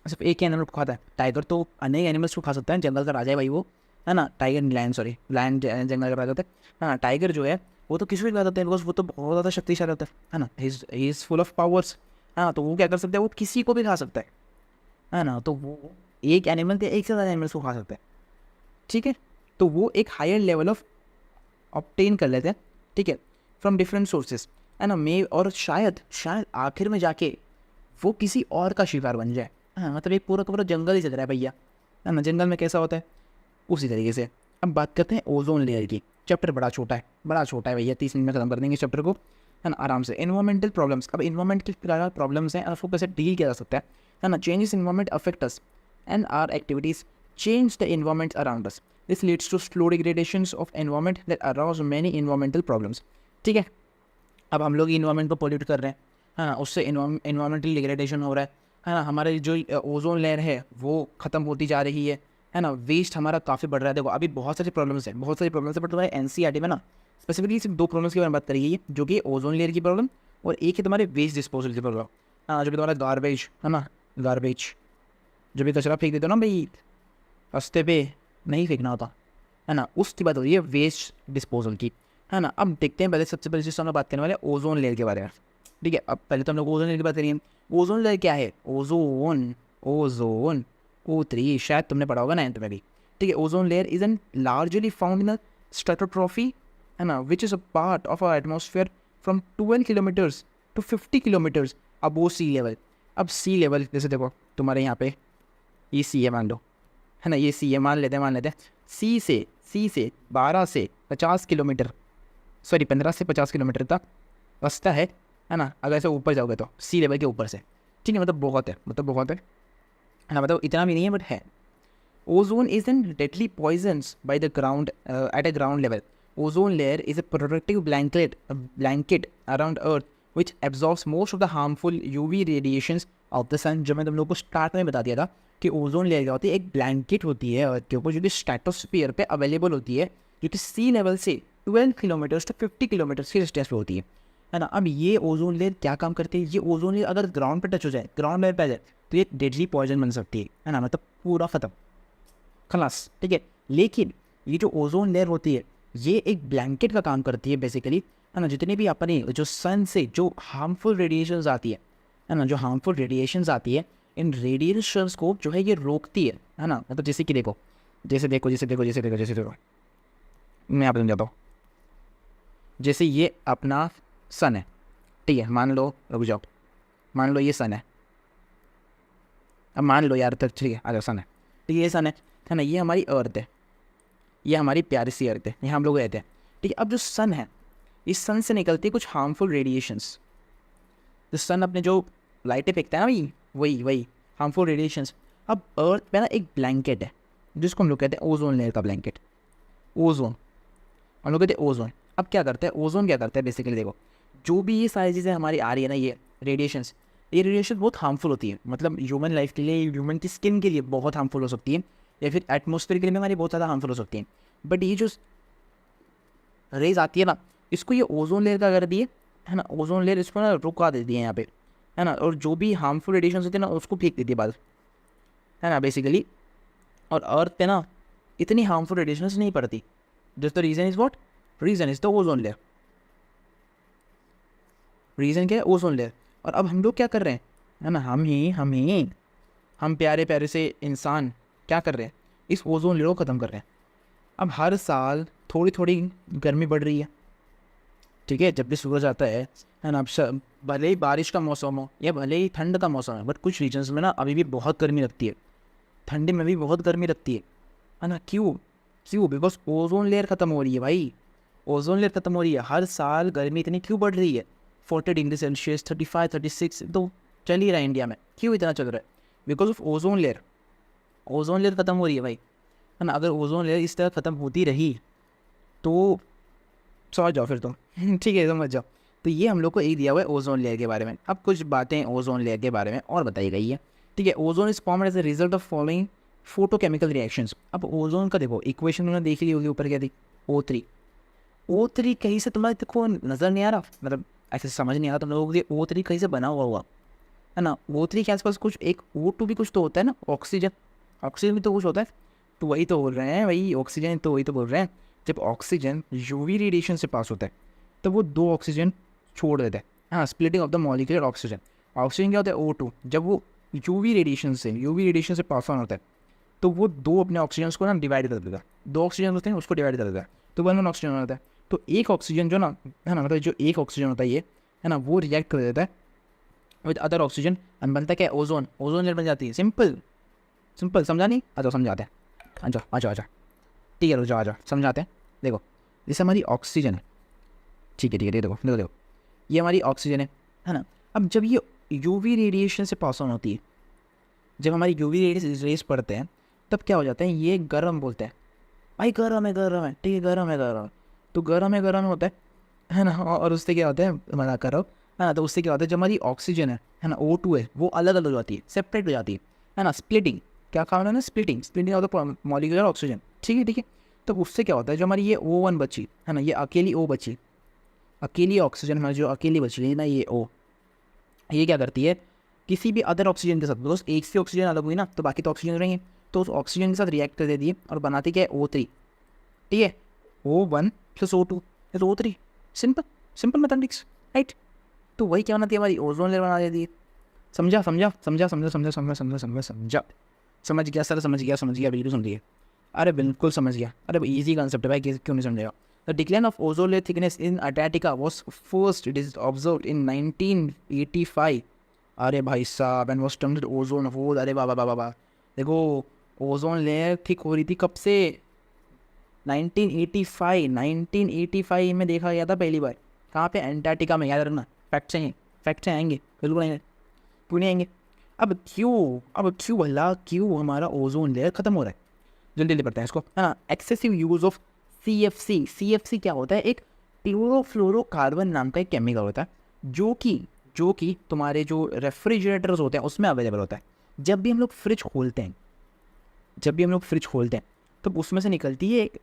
सिर्फ एक ही एनिमल को खाता है, टाइगर तो अनेक एनिमल्स को खा सकता है, जंगल का राजा है भाई वो, है ना, टाइगर लायन जंगल का राजा होता है ना। टाइगर जो है वो तो किसी भी खा सकता है, बिकॉज वो तो बहुत ज़्यादा शक्तिशाली होता है ना, he is full of powers, है ना, तो वो क्या कर सकता है, वो किसी को भी खा सकता है ना, तो वो एक एनिमल या एक से ज़्यादा एनिमल्स को खा सकता है। ठीक है, तो वो एक हायर लेवल ऑफ ऑब्टेन कर लेते हैं, ठीक है, फ्रॉम डिफरेंट सोर्सेज, है ना, मे और शायद आखिर में जाके वो किसी और का शिकार बन जाए। हाँ, मतलब एक पूरा जंगल ही चल रहा है भैया, है ना, जंगल में कैसा होता है उसी तरीके से। अब बात करते हैं ओजोन लेयर की। चैप्टर बड़ा छोटा है भैया, 30 मिनट में खत्म कर देंगे इस चैप्टर को, है ना, आराम से। इन्वायरमेंटल प्रॉब्लम्स, अब इन्वायरमेंट के क्या प्रॉब्लम्स हैं, उसको कैसे डील किया जा सकता है ना। Changes environment affect us and our activities change the environment around us, this leads to slow degradations of environment that arouse many environmental problems. ठीक है, अब हम लोग इन्वायरमेंट को पोल्यूट कर रहे हैं, है ना, उससे इन्वायरमेंटल डिग्रेडेशन हो रहा है ना, हमारे जो ओजोन लेयर है वो ख़त्म होती जा रही है ना, वेस्ट हमारा काफ़ी बढ़ रहा है। देखो अभी बहुत सारी प्रॉब्लम्स है, बट तुम्हारे एनसीईआरटी में ना स्पेसिफिकली सिर्फ दो प्रॉब्लम्स की बात करी गई है, जो कि ओजोन लेयर की प्रॉब्लम और एक है तुम्हारे वेस्ट डिस्पोजल की प्रॉब्लम। हाँ, जो भी तुम्हारा गार्बेज है ना, गार्बेज जो भी कचरा फेंक देते हो ना भाई रास्ते पे, नहीं फेंकना होता, है ना, उसकी बात हो रही है वेस्ट डिस्पोजल की, है ना। अब देखते हैं, पहले सबसे पहले चीज़ हम लोग बात करने वाले ओजोन लेयर के बारे में। ठीक है, अब पहले तो हम लोग ओजोन लेयर की बात करिए। ओजोन लेयर क्या है, ओजोन O3 शायद तुमने पढ़ा होगा 9th में भी। ठीक है, ozone layer is an largely found in stratosphere, है ना, which is a part of our atmosphere from 12 kilometres to 50 kilometres above sea level. अब सी लेवल जैसे देखो तुम्हारे यहाँ पे ये सी है मान लो, है ना, ये सी है, मान लेते हैं सी से 12 से 50 किलोमीटर, सॉरी 15 से 50 किलोमीटर तक रास्ता है ना, अगर ऐसे ऊपर जाओगे तो सी लेवल के ऊपर से। ठीक है, मतलब बहुत है ना, मतलब इतना भी नहीं है बट है। Ozone is an deadly poisons by the ground at a ground level. Ozone layer is a protective blanket around earth which absorbs most of the harmful UV radiations of the sun. जो मैं तुम लोग को start में बता दिया था कि ओजोन लेयर क्या होती है, एक ब्लैंकेट होती है अर्थ के ऊपर, जो कि स्ट्रेटोस्फीयर पे अवेलेबल होती है, जो कि सी लेवल से 12 किलोमीटर्स टू 50 किलोमीटर्स की डिस्टेंस पे होती है ना। अब ये ओजोन लेयर क्या काम करती है, ये ओजोन लेयर अगर ग्राउंड पे टच हो जाए, ग्राउंड लेयर पे आ जाए, तो ये डेडली पॉइजन बन सकती है ना, मतलब पूरा ख़त्म, खलास। ठीक है, लेकिन ये जो ओजोन लेयर होती है ये एक ब्लैंकेट का काम करती है बेसिकली, है ना। जितने भी अपने जो सन से जो हार्मफुल रेडिएशंस आती है ना, जो हार्मफुल रेडिएशंस आती है, इन रेडिएशंस को जो है ये रोकती है ना। मतलब जैसे कि देखो मैं यहाँ पर समझाता हूँ। जैसे ये अपना सन है, ठीक है, मान लो, रुक जाओ, मान लो ये सन है, अब मान लो यार तक, ठीक है, आ सन है, ठीक है, ये सन है ना, ये हमारी अर्थ है, ये हमारी प्यारी सी अर्थ है, यहाँ हम लोग रहते हैं। ठीक है, अब जो सन है, इस सन से निकलती है कुछ हार्मफुल रेडिएशंस। जो सन अपने जो लाइटें फेंकता है ना, वही हार्मफुल रेडिएशंस। अब अर्थ पे ना एक ब्लैंकेट है जिसको हम लोग कहते हैं ओजोन लेयर का ब्लैंकेट, ओजोन हम लोग कहते हैं ओजोन। अब क्या करता है ओजोन, क्या करता है बेसिकली, देखो जो भी ये सारी चीज़ें हमारी आ रही है ना, ये रेडिएशन बहुत हार्मफुल होती है, मतलब ह्यूमन लाइफ के लिए, ह्यूमन की स्किन के लिए बहुत हार्मफुल हो सकती है, या फिर एटमॉस्फेयर के लिए हमारी बहुत ज़्यादा हार्मफुल हो सकती है। बट ये जो रेज आती है ना, इसको ये ओजोन लेयर का कर दिए, है ना, ओजोन लेयर इसको ना रुका देती है यहाँ पे, है ना, और जो भी हार्मफुल रेडिएशन होती है ना उसको फेंक देती है बाद, है ना, बेसिकली। और अर्थ पे ना इतनी हार्मफुल रेडिएशन नहीं पड़ती। Just the reason is what, reason is the ozone layer. Reason क्या है, ओजोन लेयर। और अब हम लोग क्या कर रहे हैं, है ना, हम प्यारे से इंसान क्या कर रहे हैं, इस ओजोन लेयर को ख़त्म कर रहे हैं। अब हर साल थोड़ी थोड़ी गर्मी बढ़ रही है, ठीक है, जब भी सूरज आता है ना। अब भले ही बारिश का मौसम हो या भले ही ठंड का मौसम है, बट कुछ रीजन्स में ना अभी भी बहुत गर्मी लगती है, ठंडी में भी बहुत गर्मी लगती है ना। क्यों क्यों? बिकॉज ओजोन लेयर ख़त्म हो रही है भाई, ओजोन लेयर ख़त्म हो रही है। हर साल गर्मी इतनी क्यों बढ़ रही है? 40 डिग्री सेल्सियस, 35, 36 तो चल ही रहा है इंडिया में। क्यों इतना चल रहा है? Because of ozone layer. Ozone layer ख़त्म हो रही है भाई, है ना। अगर ओजोन लेयर इस तरह ख़त्म होती रही तो समझ जाओ फिर तो ठीक है, समझ जाओ। तो ये हम लोग को एक दिया हुआ है ओजोन लेयर के बारे में। अब कुछ बातें ओजोन लेयर के बारे में और बताई गई है, ठीक है। Ozone is formed as a result of following photochemical reactions. अब ओजोन का देखो इक्वेशन उन्होंने देख ली होगी, ऊपर क्या थी? O3। O3 कहीं से तुम्हारे देखो नज़र नहीं आ रहा, मतलब ऐसे समझ नहीं आ रहा तुम लोगों को O3 कहीं से बना हुआ है ना। O3 के आसपास कुछ एक O2 भी कुछ तो होता है ना, ऑक्सीजन। ऑक्सीजन भी तो कुछ होता है, तो वही तो बोल रहे हैं भाई, ऑक्सीजन तो वही तो बोल रहे हैं। जब ऑक्सीजन यूवी रेडिएशन से पास होता है तो वो 2 ऑक्सीजन छोड़ देता है, हाँ, splitting of the molecular oxygen. Oxygen क्या होता है? O2। जब वो यूवी रेडिएशन से पास ऑन होता है तो वो 2 अपने ऑक्सीजन को ना डिवाइड कर देता है। 2 ऑक्सीजन होते हैं उसको डिवाइड कर देता है, तो 1 ऑक्सीजन होता है। तो एक ऑक्सीजन जो ना, है ना, मतलब जो एक ऑक्सीजन होता है ये, है ना, वो रिएक्ट कर देता है विद अदर ऑक्सीजन एंड बनता है क्या? ओजोन। ओजोन लेयर बन जाती है। सिंपल सिंपल, समझा नहीं? आ जाओ समझाते हैं, आ जाओ आ जाओ आ जाओ, ठीक है, रुक जाओ, आ जाओ समझाते हैं। देखो जैसे हमारी ऑक्सीजन है, ठीक है ठीक है, देखो देखो देखो, ये हमारी ऑक्सीजन है ना। अब जब ये यूवी रेडिएशन से पास ऑन होती है, जब हमारी यूवी रेज पड़ते हैं तब क्या हो जाता है? ये गर्म बोलते हैं भाई, गर्म है, ठीक है, गर्म है। तो गर्म होता है ना। और उससे क्या होता है? मना करो, है ना। तो उससे क्या होता है? जब हमारी ऑक्सीजन है ना, O2 है, वो अलग अलग हो जाती है, सेपरेट हो जाती है ना। स्प्लिटिंग, क्या कहा उन्होंने? Splitting of the molecular oxygen, ठीक है ठीक है। तो उससे क्या होता है? जो हमारी ये O1 बची, है ना, ये अकेली O बची, अकेली ऑक्सीजन हमारी जो अकेली बची है ना, ये O, ये क्या करती है? किसी भी अदर ऑक्सीजन के साथ, बिकॉज एक से ऑक्सीजन अलग हुई ना, तो बाकी तो ऑक्सीजन रहेंगे, तो उस ऑक्सीजन के साथ रिएक्ट कर देती है और बनाती क्या है? O3, ठीक है। O1 + O2 is O3। Simple simple mathematics, right. तो वही क्या बनाती है? हमारी ओजोन लेयर बना देती है। समझा समझा समझा समझा समझा समझा समझा समझा समझा समझ गया सर, समझ गया बिल्कुल समझ गया। अरे बिल्कुल समझ गया, अरे इजी कॉन्सेप्ट है भाई, क्यों नहीं समझेगा। The decline of ozone layer thickness in Antarctica was first observed in 1985। अरे भाई साहब, and was termed ozone hole. अरे वाह वाह वाह वाह। देखो ओजोन लेयर थिक हो रही थी कब से? 1985 में देखा गया था पहली बार। कहाँ पे? अंटार्कटिका में, याद रखना। फैक्ट्स आएंगे, बिल्कुल आएंगे, क्यों नहीं आएंगे। अब क्यों भला क्यों हमारा ओजोन लेयर खत्म हो रहा है? जल्दी जल्दी पढ़ते हैं इसको, है ना। एक्सेसिव यूज़ ऑफ CFC क्या होता है? एक क्लोरोफ्लोरोकार्बन नाम का एक केमिकल होता है, जो कि तुम्हारे जो रेफ्रिजरेटर्स होते हैं उसमें अवेलेबल होता है। जब भी हम लोग फ्रिज खोलते हैं तो उसमें से निकलती है एक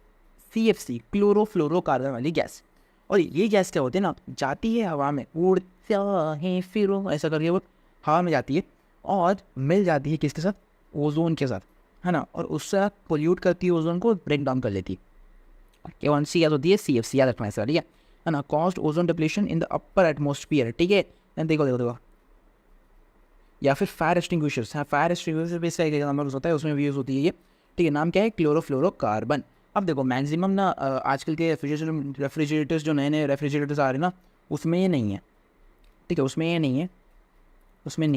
CFC, क्लोरोफ्लोरोकार्बन वाली गैस। और ये गैस क्या होती है ना, जाती है हवा में, उड़ता है फिर ऐसा करके वो हवा में जाती है और मिल जाती है किसके साथ? ओजोन के साथ, है ना। और उससे पोल्यूट करती है, ओजोन को ब्रेक डाउन कर लेती है। कौन सी गैस होती है? CFC, याद रखना है, ठीक है ना। Cost ozone depletion in the upper atmosphere, ठीक है। देखो या फिर फायर एक्सटिंग्विशर्स, हाँ, फायर एक्सटिंग्विशर भी इसका एक एग्जाम्पल होता है, उसमें भी यूज़ होती है ये, ठीक है। नाम क्या है? क्लोरोफ्लोरोकार्बन। अब देखो मैक्सिमम ना आजकल के रेफ्रिजरेटर्स, जो नए रेफ्रिजरेटर्स आ रहे हैं ना, उसमें ये नहीं है, ठीक है, उसमें नहीं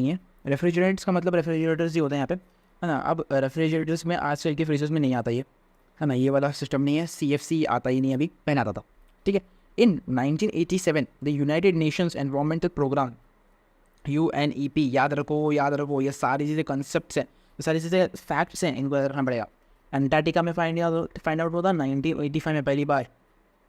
है। रेफ्रिजरेटर्स का मतलब रेफ्रिजरेटर्स ही होते हैं यहाँ पे, है ना। अब रेफ्रिजरेटर्स में आजकल के फ्रिजर्स में नहीं आता ये, है ना, ये वाला सिस्टम नहीं है। CFC आता ही नहीं, अभी पहले आता था, ठीक है। In 1987 the United Nations environmental program, UNEP, याद रखो, ये सारी चीज़ें कंसेप्ट्स हैं, सारी चीज़ें फैक्ट्स हैं, इनको याद रखना पड़ेगा। अंटार्कटिका में फाइंड आउट होता 1985 में पहली बार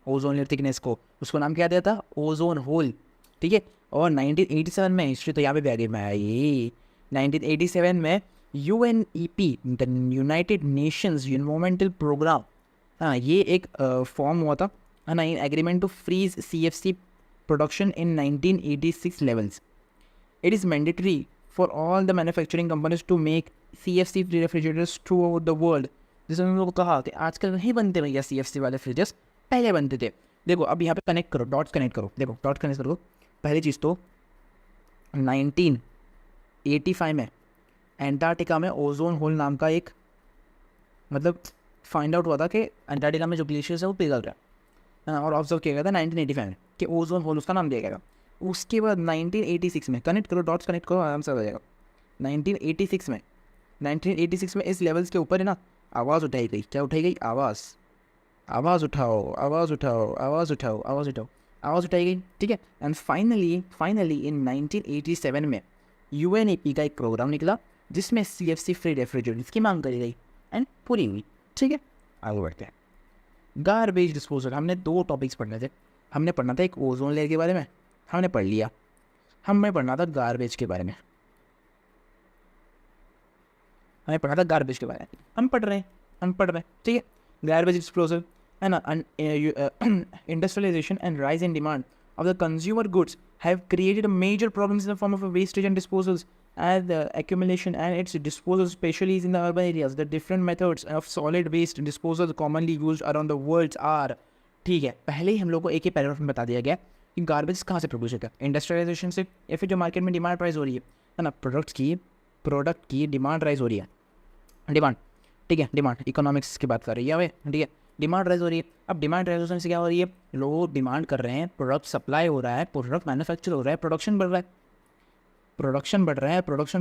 ओजोन लेयर थिकनेस को, उसको नाम क्या दिया था? ओजोन होल, ठीक है। और 1987 में, हिस्ट्री तो यहाँ पे भी आ गई भाई, 1987 में UNEP, the United Nations environmental program, हाँ, ये एक फॉर्म हुआ था, है ना, in agreement to freeze CFC production in 1986 levels. It is mandatory for all the manufacturing companies to make CFC free refrigerators throughout the world। जैसे हम लोग को कहा कि आजकल नहीं बनते भैया CFC वाले फ्रिजेस, पहले बनते थे। देखो अब यहाँ पे कनेक्ट करो, डॉट्स कनेक्ट करो, देखो डॉट कनेक्ट करो। पहली चीज़ तो 1985 में एंटार्कटिका में ओजोन होल नाम का एक, मतलब फाइंड आउट हुआ था कि अंटार्कटिका में जो ग्लेशियर्स है वो पिघल रहा है, और ऑब्जर्व किया गया था 1985 में कि ओजोन होल उसका नाम दिया गया। उसके बाद 1986 में, कनेक्ट करो डॉट्स, कनेक्ट करो, आराम से हो जाएगा। 1986 में इस लेवल्स के ऊपर है ना आवाज़ उठाई गई। क्या उठाई गई? आवाज़ उठाओ, आवाज़ उठाओ, आवाज़ उठाओ, आवाज़ उठाओ, आवाज़ उठाई गई। ठीक है। एंड फाइनली इन 1987 में UNEP का एक प्रोग्राम निकला जिसमें CFC फ्री रेफ्रिजरेटर्स की मांग करी गई एंड पूरी हुई। ठीक है, आगे बढ़ते हैं। गार्बेज डिस्पोजल, हमने 2 टॉपिक्स पढ़ने थे। हमने पढ़ना था एक ओजोन लेयर के बारे में, हमने पढ़ लिया। हमें पढ़ना था गार्बेज के बारे में, हमें पढ़ा था गार्बेज के बारे में। हम पढ़ रहे हैं। ठीक है। गार्बेज डिस्पोजल है ना, industrialization and rise in demand of the consumer goods have created a major problems in the form of a wastage and disposals and the accumulation and its disposal, especially in the urban areas. The different methods of solid waste disposal commonly used around the world are, ठीक है, पहले ही हम लोग को एक ही paragraph में बता दिया गया कि गार्बेज कहाँ से प्रोड्यूस होता है, इंडस्ट्रियलाइजेशन से, या फिर जो मार्केट में डिमांड प्राइस हो रही है ना, प्रोडक्ट की डिमांड राइज हो रही है। डिमांड, ठीक है, डिमांड इकोनॉमिक्स की बात कर रही है हमें। ठीक है, डिमांड राइज हो रही है। अब डिमांड राइज होने से क्या हो रही है? लोग डिमांड कर रहे हैं, प्रोडक्ट सप्लाई हो रहा है, प्रोडक्ट मैन्युफैक्चर हो रहा है, प्रोडक्शन बढ़ रहा है, प्रोडक्शन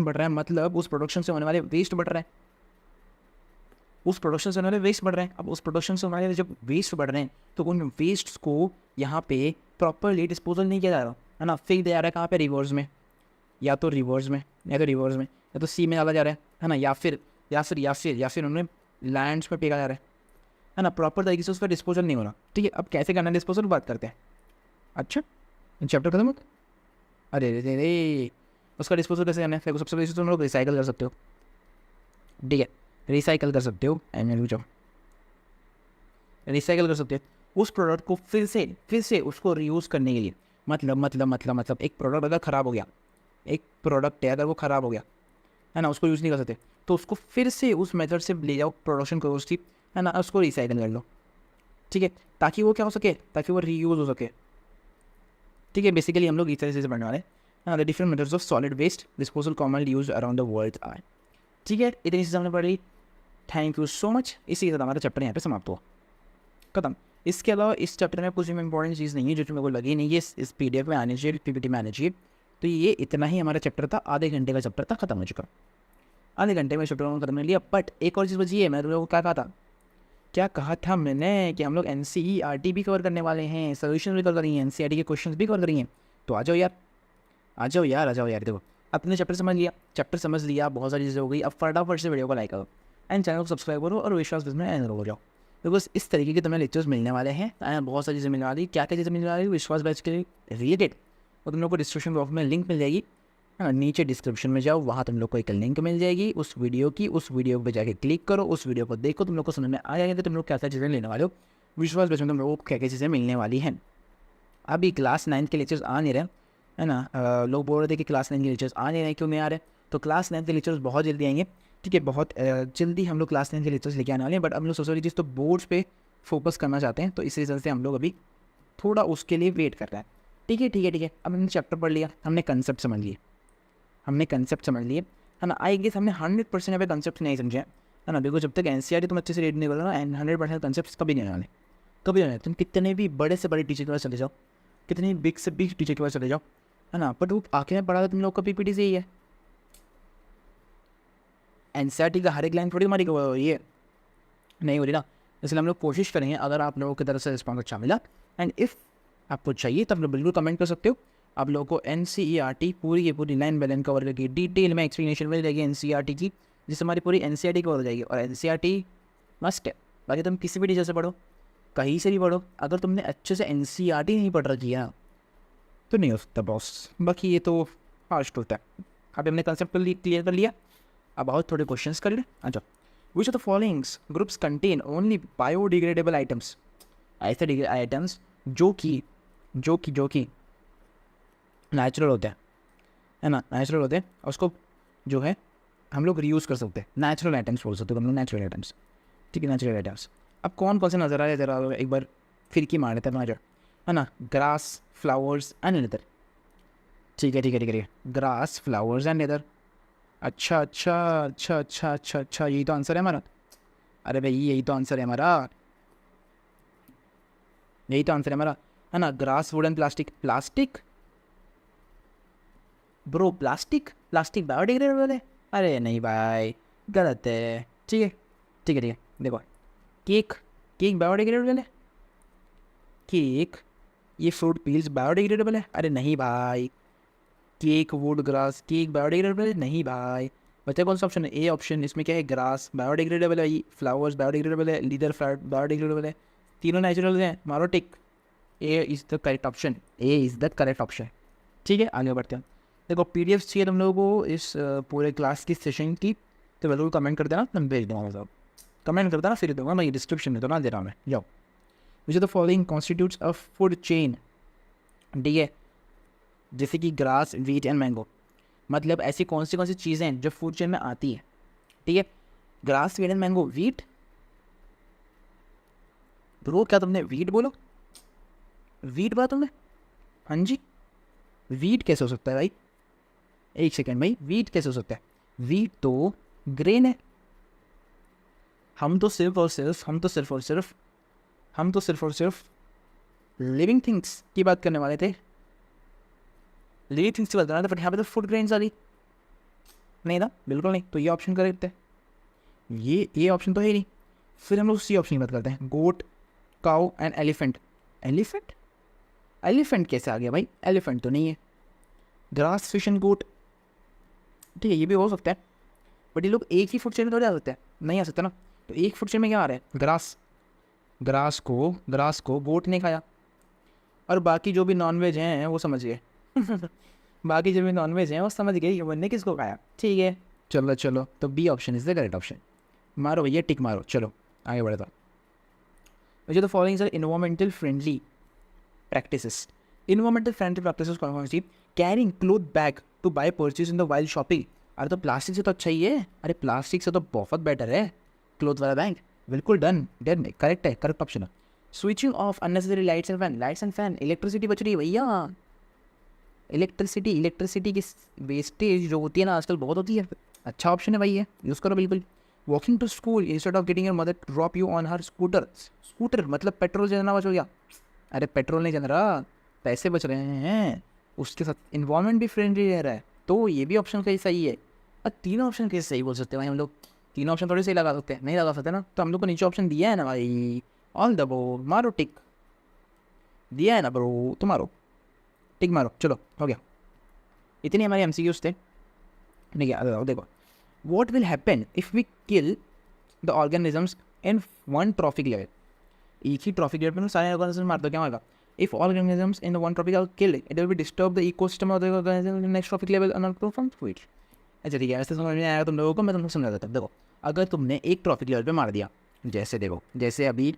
बढ़ रहा है, मतलब उस प्रोडक्शन से होने वाले वेस्ट बढ़ रहे हैं, अब उस प्रोडक्शन से होने वाले जब वेस्ट बढ़ रहे हैं तो उन वेस्ट को यहाँ पे प्रॉपरली डिस्पोजल नहीं किया जा रहा है ना, फेंक दिया जा रहा है। कहाँ पे? रिवर्स में, या तो रिवर्स में, या तो सी में डाला जा रहा है ना, या फिर उन्हें लैंड्स में फेंका जा रहा है ना, प्रॉपर तरीके से उसका डिस्पोजल नहीं हो रहा। ठीक है, अब कैसे करना है डिस्पोजल, बात करते हैं। अच्छा, चैप्टर खत्म हो? अरे रे, उसका डिस्पोजल कैसे करना है? फिर सबसे पहले तुम लोग रिसाइकल कर सकते हो। ठीक है, रिसाइकल कर सकते हो, रिसाइकल कर सकते हो उस प्रोडक्ट को फिर से उसको रीयूज़ करने के लिए। मतलब एक प्रोडक्ट अगर ख़राब हो गया, एक प्रोडक्ट है अगर वो ख़राब हो गया है ना, उसको यूज़ नहीं कर सकते, तो उसको फिर से उस मेथड से ले जाओ, प्रोडक्शन करो उसकी, है ना, उसको रिसाइकल कर लो। ठीक है, ताकि वो क्या हो सके, ताकि वो रीयूज़ हो सके। ठीक है, बेसिकली हम लोग इस तरह से पढ़ने वाले हैं। The different methods of solid waste disposal commonly used around the world are. ठीक है, इतनी चीज़ हमने पढ़ ली। Thank you so much. इसी के साथ हमारा चैप्टर यहाँ पे समाप्त हुआ, खत्म। इसके अलावा इस चैप्टर में कुछ भी इंपॉर्टेंट चीज़ नहीं है जो मेरे को लगी नहीं है इस PDF में आनी चाहिए, PPT में आनी चाहिए। तो ये इतना ही हमारा चैप्टर था, आधे घंटे का चैप्टर था, खत्म हो चुका। आधे घंटे में चैप्टर खत्म कर लिया। बट एक और चीज़ बची है, मैंने लोगों को क्या कहा था मैंने कि हम लोग NCERT भी कवर करने वाले हैं, सोल्यूशन भी कवर करेंगे, NCERT के क्वेश्चन भी कवर करेंगे। तो आ जाओ यार। देखो, अपने चैप्टर समझ लिया, बहुत सारी चीज़ें हो गई। अब फटाफट से वीडियो को लाइक करो एंड चैनल को सब्सक्राइब करो और विश्वास बिजनेस में एनरोल हो जाओ। बिकॉज इस तरीके के तुम्हें लेक्चर्स मिलने वाले हैं, बहुत सारी चीज़ें मिलने वाली। क्या क्या चीज़ें मिलने वाली विश्वास बैच के रिलेटेड, और तुम लोग को डिस्क्रिप्शन बॉक्स में लिंक मिल जाएगी। हाँ, नीचे डिस्क्रिप्शन में जाओ, वहाँ तुम लोग को एक लिंक मिल जाएगी उस वीडियो पे जाके क्लिक करो, उस वीडियो को देखो, तुम लोग को समझ में आ जाएगा कि तुम लोग क्या क्या चीज़ें लेने वाले हो। विश्वास बैच में तुम लोगों को क्या क्या चीज़ें मिलने वाली हैं। अभी क्लास 9 के लेक्चर्स आ नहीं रहे, है ना। लोग बोल रहे थे कि क्लास 9 के लेक्चर्स आ नहीं रहे, क्यों नहीं आ रहे? तो क्लास 9 के लेक्चर्स बहुत जल्दी आएंगे। ठीक है, बहुत जल्दी हम लोग क्लास 9 के लेक्चर्स लेके आने वाले हैं। बट हम लोग सोच रही चीज़ तो बोर्ड्स पे फोकस करना चाहते हैं, तो इस रीज़न से हम लोग अभी थोड़ा उसके लिए वेट कर रहे हैं। ठीक है। अब हमने चैप्टर पढ़ लिया, हमने कंसेप्ट समझ लिए, है ना। आई गेस हमने 100% यहाँ पे कंसेप्ट नहीं समझे, है ना। बिकॉज जब तक NCERT तुम अच्छे से रीड नहीं करो ना, 100% कंसेप्ट कभी नहीं आने, कभी नहीं आने। तुम कितने भी बड़े से बड़े टीचर के पास चले जाओ, कितने बिग से बिग टीचर के पास चले जाओ, है ना, बट वो आखिर में पढ़ा था तुम लोग का PPT से ही है। NCERT का हर एक लाइन थोड़ी हमारी ये नहीं हो रही ना, इसलिए हम लोग कोशिश करेंगे। अगर आप लोगों की तरफ से रिस्पॉन्स अच्छा मिला एंड इफ़ आपको चाहिए तब लोग बिल्कुल कमेंट कर सकते हो। आप लोगों को NCERT पूरी की पूरी लाइन बाय लाइन कवर करके डिटेल में एक्सप्लेनेशन मिल जाएगी NCERT की, जिससे हमारी पूरी NCERT कवर हो जाएगी। और NCERT मस्ट है, बाकी तुम किसी भी टीचर से पढ़ो, कहीं से भी पढ़ो, अगर तुमने अच्छे से NCERT नहीं पढ़ रखी है तो नहीं हो सकता बॉस। बाकी ये तो फास्ट होता है। अभी हमने कंसेप्ट क्लियर कर लिया, अब और थोड़े क्वेश्चंस कर ले। अच्छा, which of the followings groups contain only biodegradable items, ऐसे आइटम्स जो कि नेचुरल होते हैं, है ना, नेचुरल होते हैं, और उसको जो है हम लोग रीयूज़ कर सकते हैं। नेचुरल आइटम्स बोल सकते हो हम लोग, नेचुरल आइटम्स। ठीक है, नेचुरल आइटम्स। अब कौन कौन से नज़र आ रहे हैं ज़रा एक बार फिर की मार लेते हैं नजर, है ना। Grass, flowers and leather. ठीक है, ग्रास, फ्लावर्स एंड लेदर। अच्छा, यही तो आंसर है हमारा। अरे भाई यही तो आंसर है हमारा, यही तो आंसर है हमारा, है ना। Grass, would and plastic. Plastic bro, plastic plastic biodegradable है? अरे नहीं भाई, गलत है। ठीक है ठीक है ठीक है, देखो केक, केक बायोडिग्रेडेबल है? केक, ये फ्रूट पील्स बायोडिग्रेडेबल है? अरे नहीं भाई। Cake, wood, grass, cake biodegradable है? नहीं भाई। बच्चा कौन सा ऑप्शन है? A option. इसमें क्या है? ग्रास बायोडिग्रेडेबल है, फ्लावर्स बायोडिग्रेडेबल है, लीदर फ्लावर बायोडिग्रेडेबल है, तीनों नेचुरल हैं। मारो tick, A is the correct option, A is the correct option. ठीक है आगे बढ़ते हैं। देखो PDF चाहिए तुम लोगों को इस पूरे क्लास की सेशन की, तो बिल्कुल कमेंट कर देना, मैं भेज दूँगा। सब कमेंट कर देना, फिर दूँगा मैं, डिस्क्रिप्शन में तो ना दे रहा मैं। जाओ। Which the following constitutes a food chain? ठीक है, जैसे कि ग्रास, वीट एंड मैंगो, मतलब ऐसी कौन सी चीज़ें हैं जो फूड चेन में आती हैं? ठीक है, grass, wheat and mango. Wheat bro, क्या तुमने वीट बोलो? वीट बोला तुमने? हाँ जी, वीट कैसे हो सकता है भाई? एक सेकेंड भाई, वीट कैसे हो सकता है? वीट तो ग्रेन है। हम तो सिर्फ और सिर्फ लिविंग थिंग्स की बात करने वाले थे, लिविंग थिंग्स की बात करना था, बट यहाँ पे तो फूड ग्रेन्स वाली नहीं था, बिल्कुल नहीं। तो ये ऑप्शन करेक्ट है, ये ऑप्शन तो है ही नहीं। फिर हम लोग सी ऑप्शन की बात करते हैं, goat, cow and elephant. Elephant, elephant कैसे आ गया भाई? एलिफेंट तो नहीं है। ग्रास, फिश एंड गोट, ठीक है ये भी हो सकता है, बट ये लोग एक ही फूड चेन में थोड़ी आ सकते हैं, नहीं आ सकता ना। तो एक फूड चेन में क्या आ रहा है? ग्रास, ग्रास को गोट ने खाया, और बाकी जो भी नॉनवेज हैं वो समझ गए बाकी जो भी नॉनवेज हैं वो समझ गए कि बंदे किसको खाया। ठीक है चलो, तो B option is the correct option. मारो भैया टिक मारो, चलो आगे बढ़ता। मुझे तो following sir environmental friendly practices. Environmental friendly practices कौन सी? Carrying cloth bag to buy purchase in the while shopping. अरे तो प्लास्टिक से तो अच्छा ही है, अरे प्लास्टिक से तो बहुत बेटर है क्लोथ वाला बैग। बिल्कुल डन डन, करेक्ट है, करेक्ट ऑप्शन है। Switching off unnecessary lights and fan, electricity बच रही है भैया। इलेक्ट्रिसिटी की वेस्टेज जो होती है ना आजकल बहुत होती है, अच्छा ऑप्शन है भाई, ये यूज़ करो बिल्कुल। Walking to school instead of getting your mother drop you on her scooter. Scooter मतलब पेट्रोल जलना बच हो गया। अरे पेट्रोल नहीं जल रहा, पैसे बच रहे हैं, उसके साथ इन्वायरमेंट भी फ्रेंडली रह रहा है, तो ये भी ऑप्शन कहीं सही है। और तीनों ऑप्शन कैसे सही बोल सकते हैं भाई हम लोग? तीनों ऑप्शन थोड़ी सही लगा सकते हैं, नहीं लगा सकते ना। तो हम लोग को नीचे ऑप्शन दिया है ना भाई, ऑल द बो, मारो टिक, दिया है ना ब्रो, तो मारो टिक मारो, चलो हो गया। इतनी हमारी MCQs थे। ठीक है देखो, what will happen if we kill the organisms in one trophic level? एक ही ट्रॉफिक लेवल पर सारे ऑर्गेनिजम्स मार दो, क्या होगा? If organisms in one trophic are killed it will be disturb the ecosystem of the organism in next trophic level और not from food. अच्छा ठीक है, ऐसे समझ में आया तुम लोगों को, मैं तुमको समझा देता हूँ। देखो अगर तुमने एक ट्रॉफिक लेवल पे मार दिया, जैसे देखो जैसे अभी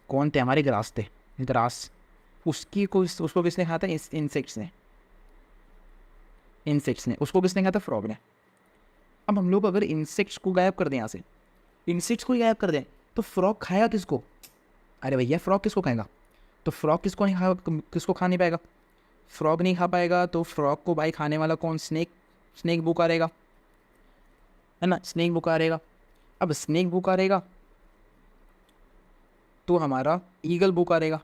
कौन थे हमारे? ग्रास थे, ग्रास, उसको किसने खाया था? इंसेक्ट्स ने उसको किसने खाया था? फ्रॉग ने। अब हम लोग अगर इंसेक्ट्स को गायब कर दें यहाँ से, इंसेक्ट्स को ही गायब कर दें, तो फ्रॉग खाएगा किसको? अरे भैया फ्रॉग किसको खाएगा? तो फ्रॉग किसको खा नहीं पाएगा? फ्रॉग नहीं खा पाएगा, तो फ्रॉग को भाई खाने वाला कौन? स्नेक पुकारेगा, है ना, स्नेक पुकारेगा। अब स्नेक पुकारेगा तो हमारा ईगल पुकारेगा।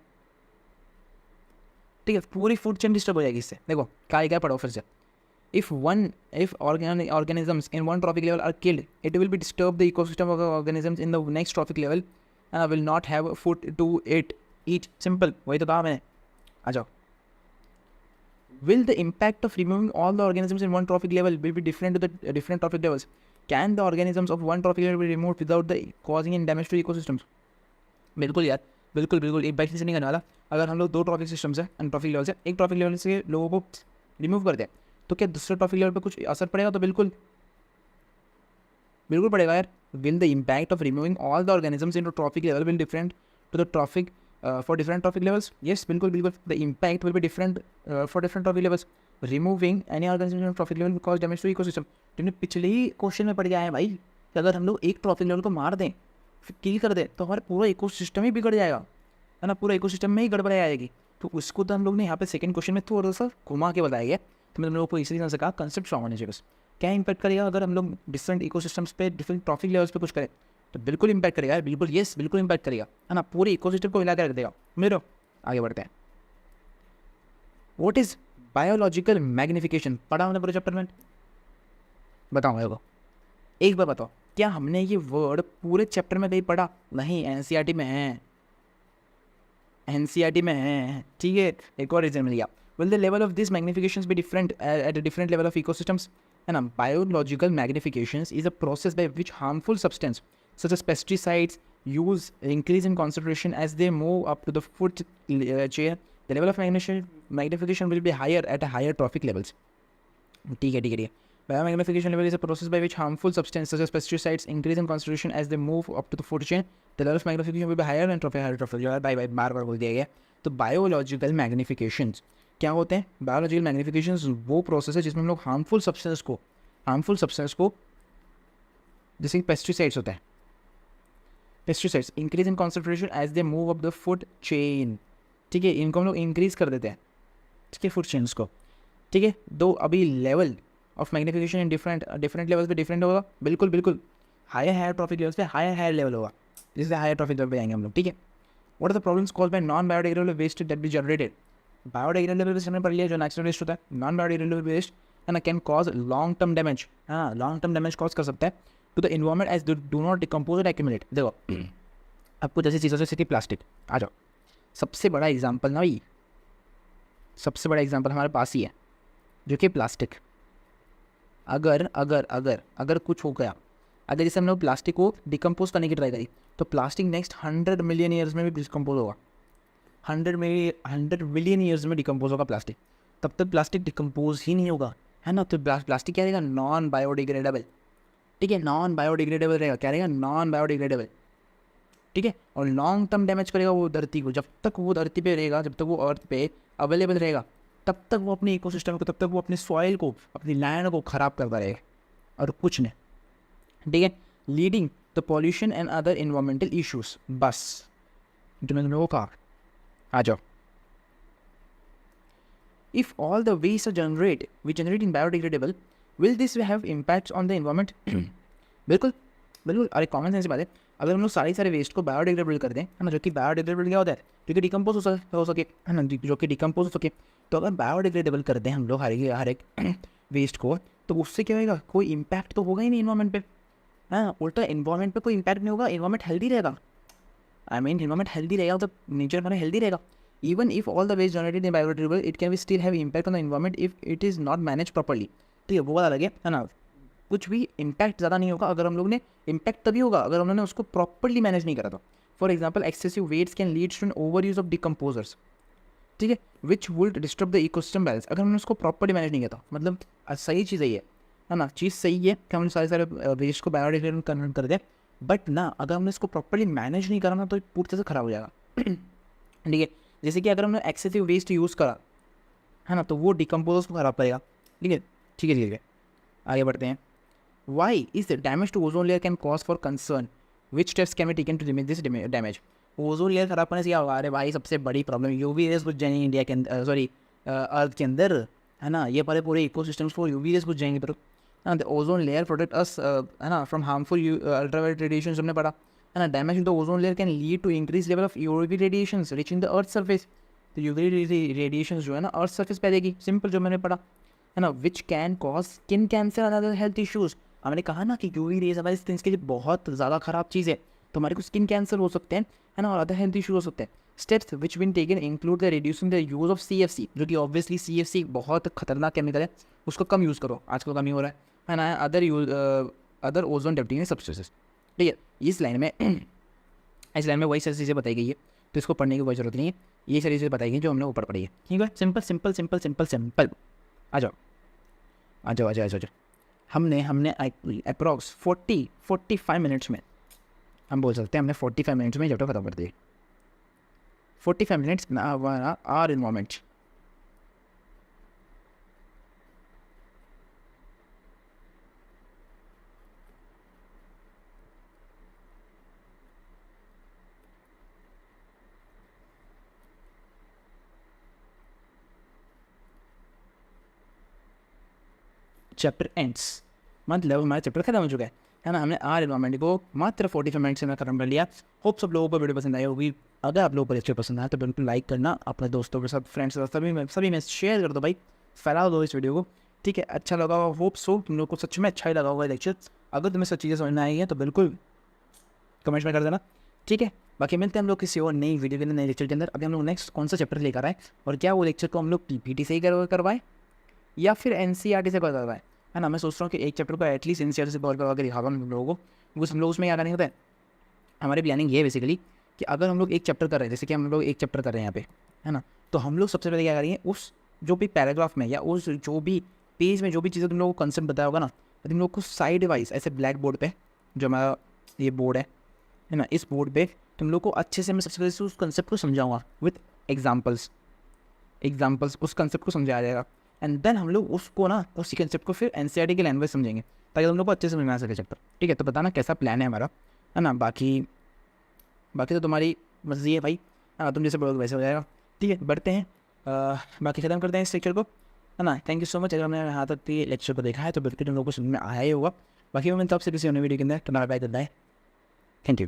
ठीक है, पूरी फूड चेन डिस्टर्ब हो जाएगी इससे। देखो क्या पढ़ो फिर से। If organisms in one trophic level are killed, it will be disturb the ecosystem of the organisms in the next trophic level and will not have food to eat. Simple. वही तो कहा मैंने। आ जाओ। Will the impact of removing all the organisms in one trophic level will be different to the different trophic levels? Can the organisms of one trophic level be removed without the causing any damage to ecosystems? बिल्कुल यार, बिल्कुल एक bike से नहीं करने वाला। अगर हम लोग दो ट्रॉफिक सिस्टम्स हैं एंड ट्रॉफिक लेवल से, एक ट्रॉफिक लेवल से लोगों को रिमूव कर दें, तो क्या दूसरे ट्रॉफिक लेवल पे कुछ असर पड़ेगा? तो बिल्कुल पड़ेगा यार। Will the impact of removing all the organisms in trophic level will different to the trophic for different trophic levels? Yes बिल्कुल the impact will be different for different trophic levels. Removing any organism trophic level cause damage to ecosystem. तुमने पिछले ही question में पढ़ गया है भाई कि अगर हम लोग एक ट्रॉफिक लेवल को मार दें, फिर किल कर दें, तो हमारा पूरा इकोसिस्टम ही बिगड़ जाएगा, है ना, पूरा इकोसिस्टम में ही गड़बड़ाई आएगी। तो उसको तो हम लोग ने यहाँ पे सेकंड क्वेश्चन में थोड़ा सा घुमा के बताया गया, तो मैं तुम लोगों को इसी तरह से कहा कंसेप्ट स्ट्रॉन्ग होने चाहिए। बस क्या इंपैक्ट करेगा अगर हम लोग डिफरेंट इकोसिस्टम्स पे डिफरेंट ट्रॉफिक लेवल्स पे कुछ करें? तो बिल्कुल इम्पैक्ट करेगा यार, बिल्कुल, यस बिल्कुल इम्पैक्ट करेगा, है ना, पूरे इकोसिस्टम को हिला कर रख देगा। मेरे आगे बढ़ते हैं। व्हाट इज बायोलॉजिकल मैग्निफिकेशन, पढ़ा हमने पूरे चैप्टर में? बताओ मेरे को, एक बार बताओ, क्या हमने ये वर्ड पूरे चैप्टर में कहीं पढ़ा? नहीं, एनसीईआरटी में है, एनसीईआरटी में है, ठीक है। एक और रीजन मिल गया। Will the level of this magnifications be different at a different level of ecosystems, है ना। Biological magnifications is a process by which harmful substance such as pesticides use increase in concentration as they move up to the food chain. The level of magnification will be higher at a higher trophic levels. ठीक है, ठीक है, ठीक है। Biomagnification level is a process by which harmful substances such as pesticides increase in concentration as they move up to the food chain. The level of magnification will be higher and higher trophic. जो है बार बार बोल दिया गया। तो biological मैग्निफिकेशंस क्या होते हैं? Biological मैग्निफिकेशंस वो प्रोसेस है जिसमें हम लोग हार्मफुल सब्सटेंस को जैसे पेस्टिसाइड्स होता है, pesticides increase in concentration as they move up the food chain, ठीक है, इनको हम लोग इंक्रीज कर देते हैं, ठीक है, फूड चेन्स को, ठीक है। दो अभी level of magnification in different levels पे डिफरेंट होगा, बिल्कुल बिल्कुल, हायर ट्रॉफिक लेवल्स पे हायर लेवल होगा, जिससे हायर ट्रॉफिक लेवल पे आएंगे हम लोग, ठीक है। What are the problems caused by non biodegradable waste that be generated? Biodegradable waste हमने पढ़ लिया, जो नेचुरल वेस्ट होता है। नॉन बायोडिग्रेडेबल वेस्ट, है ना, can cause long term damage, हाँ, लॉन्ग टर्म डैमेज कॉज कर सकता है to the environment as do not decompose and accumulate. देखो अब कुछ ऐसी चीज़ों से प्लास्टिक, आ जाओ, सबसे बड़ा एग्जाम्पल ना भाई, सबसे बड़ा एग्जाम्पल हमारे पास ही है, जो कि प्लास्टिक। अगर अगर अगर अगर कुछ हो गया, अगर जैसे हम लोग प्लास्टिक को डिकम्पोज करने की ट्राई करी, तो प्लास्टिक नेक्स्ट 100 मिलियन ईयर्स में भी डिकम्पोज होगा, 100 मिलियन ईयर्स में डिकम्पोज होगा प्लास्टिक। तब तक प्लास्टिक डिकम्पोज ही नहीं होगा, है ना। तो प्लास्टिक क्या रहेगा? नॉन बायोडिग्रेडेबल, ठीक है, नॉन बायोडिग्रेडेबल रहेगा, क्या रहेगा? नॉन बायोडिग्रेडेबल, ठीक है। और लॉन्ग टर्म डैमेज करेगा वो धरती को, जब तक वो धरती पे रहेगा, जब तक वो अर्थ पे अवेलेबल रहेगा, तब तक वो अपने इकोसिस्टम को, तब तक वो अपने सॉइल को, अपनी लैंड को ख़राब करता रहेगा, और कुछ नहीं, ठीक है। Leading the pollution and other environmental issues. बस जो मैंने लोगों का, आ जाओ। If all the waste we generate in biodegradable, will this have impacts on the environment? बिल्कुल बिल्कुल, अरे कॉमन सेंस की बात है। अगर हम लोग सारे वेस्ट को बायोडिग्रेडेबल कर दें, है ना, जो कि बायोडिग्रेडेबल क्या होता है? जो कि डिकम्पोज हो सके, है ना, जो कि डिकम्पोज हो सके। तो अगर बायोडिग्रेडेबल कर दें हम लोग हर एक वेस्ट को, तो उससे क्या होगा? कोई इम्पैक्ट तो होगा ही नहीं इन्वायरमेंट पे, हाँ, उल्टा इन्वायरमेंट पे कोई इम्पैक्ट नहीं होगा, इन्वायरमेंट हेल्दी रहेगा। इन्वायरमेंट हेल्दी रहेगा तो नेचर हमारा हेल्दी रहेगा। Even if all the waste generated in biodegradable, it can be still have impact on the environment if it is not managed properly. ठीक है, वो वाला लगे, है ना, कुछ भी इम्पैक्ट ज़्यादा नहीं होगा अगर हम लोग ने, इम्पैक्ट तभी होगा अगर हम लोगों ने उसको प्रॉपरली मैनेज नहीं करा था। For example, excessive weights can leads to an over use of decomposers, ठीक है, which would disturb the ecosystem balance. अगर हमने उसको प्रॉपरली मैनेज नहीं किया था, मतलब सही चीज़ है ना, चीज़ सही है कि हम सारे वेस्ट को बायोडिग्रेडेबल कन्वर्ट कर दें, बट ना अगर हमने इसको प्रॉपरली मैनेज नहीं करा ना, तो पूरी तरह से ख़राब हो जाएगा, ठीक है। जैसे कि अगर हमने एक्सेसिव वेस्ट यूज़ करा, है ना, तो वो डिकम्पोजर्स को खराब करेगा, ठीक है, ठीक है, ठीक है। आगे बढ़ते हैं। Why is the damage to ozone layer can cause for concern, which steps can be taken to limit this damage? Ozone layer खराब करने से क्या होगा? अरे भाई, सबसे बड़ी प्रॉब्लम यूवी रेज घुस जाएंगे इंडिया के अंदर, सॉरी अर्थ के अंदर, है ना, ये पूरे इकोसिस्टम्स को यूवी रेज घुस जाएंगे, पर the ozone layer protect us, है ना, फ्रॉम हार्मफुल अल्ट्रावायलेट रेडिएशन, हमने पढ़ा, है ना। Damage in the ozone layer can lead to increase level of UV radiations reaching the earth surface. तो यूवी रेडिएशंस जो है ना अर्थ सरफेस पे आएगी, सिंपल जो मैंने पढ़ा, है ना, which can cause skin cancer and other health issues. हमने कहा ना कि यूवी रेज हमारी स्किन के लिए बहुत ज़्यादा ख़राब चीज़ है, तो हमारे को स्किन कैंसर हो सकते हैं, है ना, और अदर हेल्थ इशूज़ हो सकते हैं। Steps which been taken include the reducing the use of CFC, जो कि ऑब्वियसली CFC बहुत खतरनाक केमिकल है, उसको कम यूज़ करो, आजकल कम ही हो रहा है ना। अदर ओजोन डिप्लीटिंग सब्सटेंसेस, ठीक है। इस लाइन में वही सारी चीज़ें बताई गई है, तो इसको पढ़ने की कोई ज़रूरत नहीं है, ये सारी चीज़ें बताई गई जो हमने ऊपर पढ़ी है, ठीक है। Simple simple simple simple simple. आ जाओ। हमने अप्रॉक्स 45 मिनट्स में, हम बोल सकते हैं हमने 45 मिनट्स में चैप्टर खत्म कर दिए। 45 minutes are environment. Chapter ends, मतलब हमारा चैप्टर खत्म हो चुका है। है ना। हमने आर एनवायरमेंट को मात्र 45 मिनट से मैं खत्म कर लिया। होप सब लोगों को वीडियो पसंद आई होगी। अगर आप लोगों को लेक्चर पसंद आया तो बिल्कुल लाइक करना, अपने दोस्तों के साथ, फ्रेंड्स के साथ, सभी में शेयर कर दो भाई, फैला दो इस वीडियो को, ठीक है। अच्छा लगा होगा, होप सो तुम लोग को सच में अच्छा ही लगा होगा लेक्चर। अगर तुम्हें सब चीज़ें समझ में आई हैं तो बिल्कुल कमेंट्स में कर देना, ठीक है। बाकी मिलते हैं हम लोग किसी और नई वीडियो के अंदर, नए लेक्चर के अंदर। अभी हम लोग नेक्स्ट कौन सा चैप्टर लेकर आए और क्या वो लेक्चर को हम लोग पीपीटी से ही करवाएं या फिर एनसीईआरटी से करवाएं, है ना। मैं सोच रहा हूँ कि एक चैप्टर को एटलीस्ट एनसीईआरटी से कवर करवा के दिखाऊंगा हम लोगों को, बिकॉज हम लोग उसमें क्या करने होता है, हमारी प्लानिंग ये है बेसिकली कि अगर हम लोग एक चैप्टर कर रहे हैं, जैसे कि हम लोग एक चैप्टर कर रहे हैं यहाँ पे, है ना, तो हम लोग सबसे पहले क्या करेंगे, उस जो भी पैराग्राफ में या उस जो भी पेज में जो भी चीज़ें तुम लोगों को कंसेप्ट बताया होगा ना, तो तुम लोग को साइड वाइज ऐसे ब्लैक बोर्ड पे, जो हमारा ये बोर्ड है ना, इस बोर्ड पे तुम लोग को अच्छे से मैं सबसे पहले उस कंसेप्ट को समझाऊंगा विथ एग्जाम्पल्स उस कंसेप्ट को समझाया जाएगा। एंड देन हम लोग उसको ना, उसी कंसेप्ट को फिर एनसीईआरटी के लैंग्वेज समझेंगे ताकि तुम लोग को अच्छे से समझ में आ सके चैप्टर, ठीक है। तो बताना कैसा प्लान है हमारा, है ना। बाकी तो तुम्हारी मर्जी है भाई, हाँ, तुम जैसे बोलोगे वैसे हो जाएगा, ठीक है। बढ़ते हैं, बाकी ख़त्म करते हैं इस लेक्चर को, है ना। Thank you so much. अगर हमने यहाँ तक ये लेक्चर को देखा है तो बिल्कुल तुम लोगों को समझ में आया ही होगा। बाकी मैं मिलता हूँ आपसे किसी अन्य वीडियो के अंदर। तुम्हारा bye, good bye, thank you.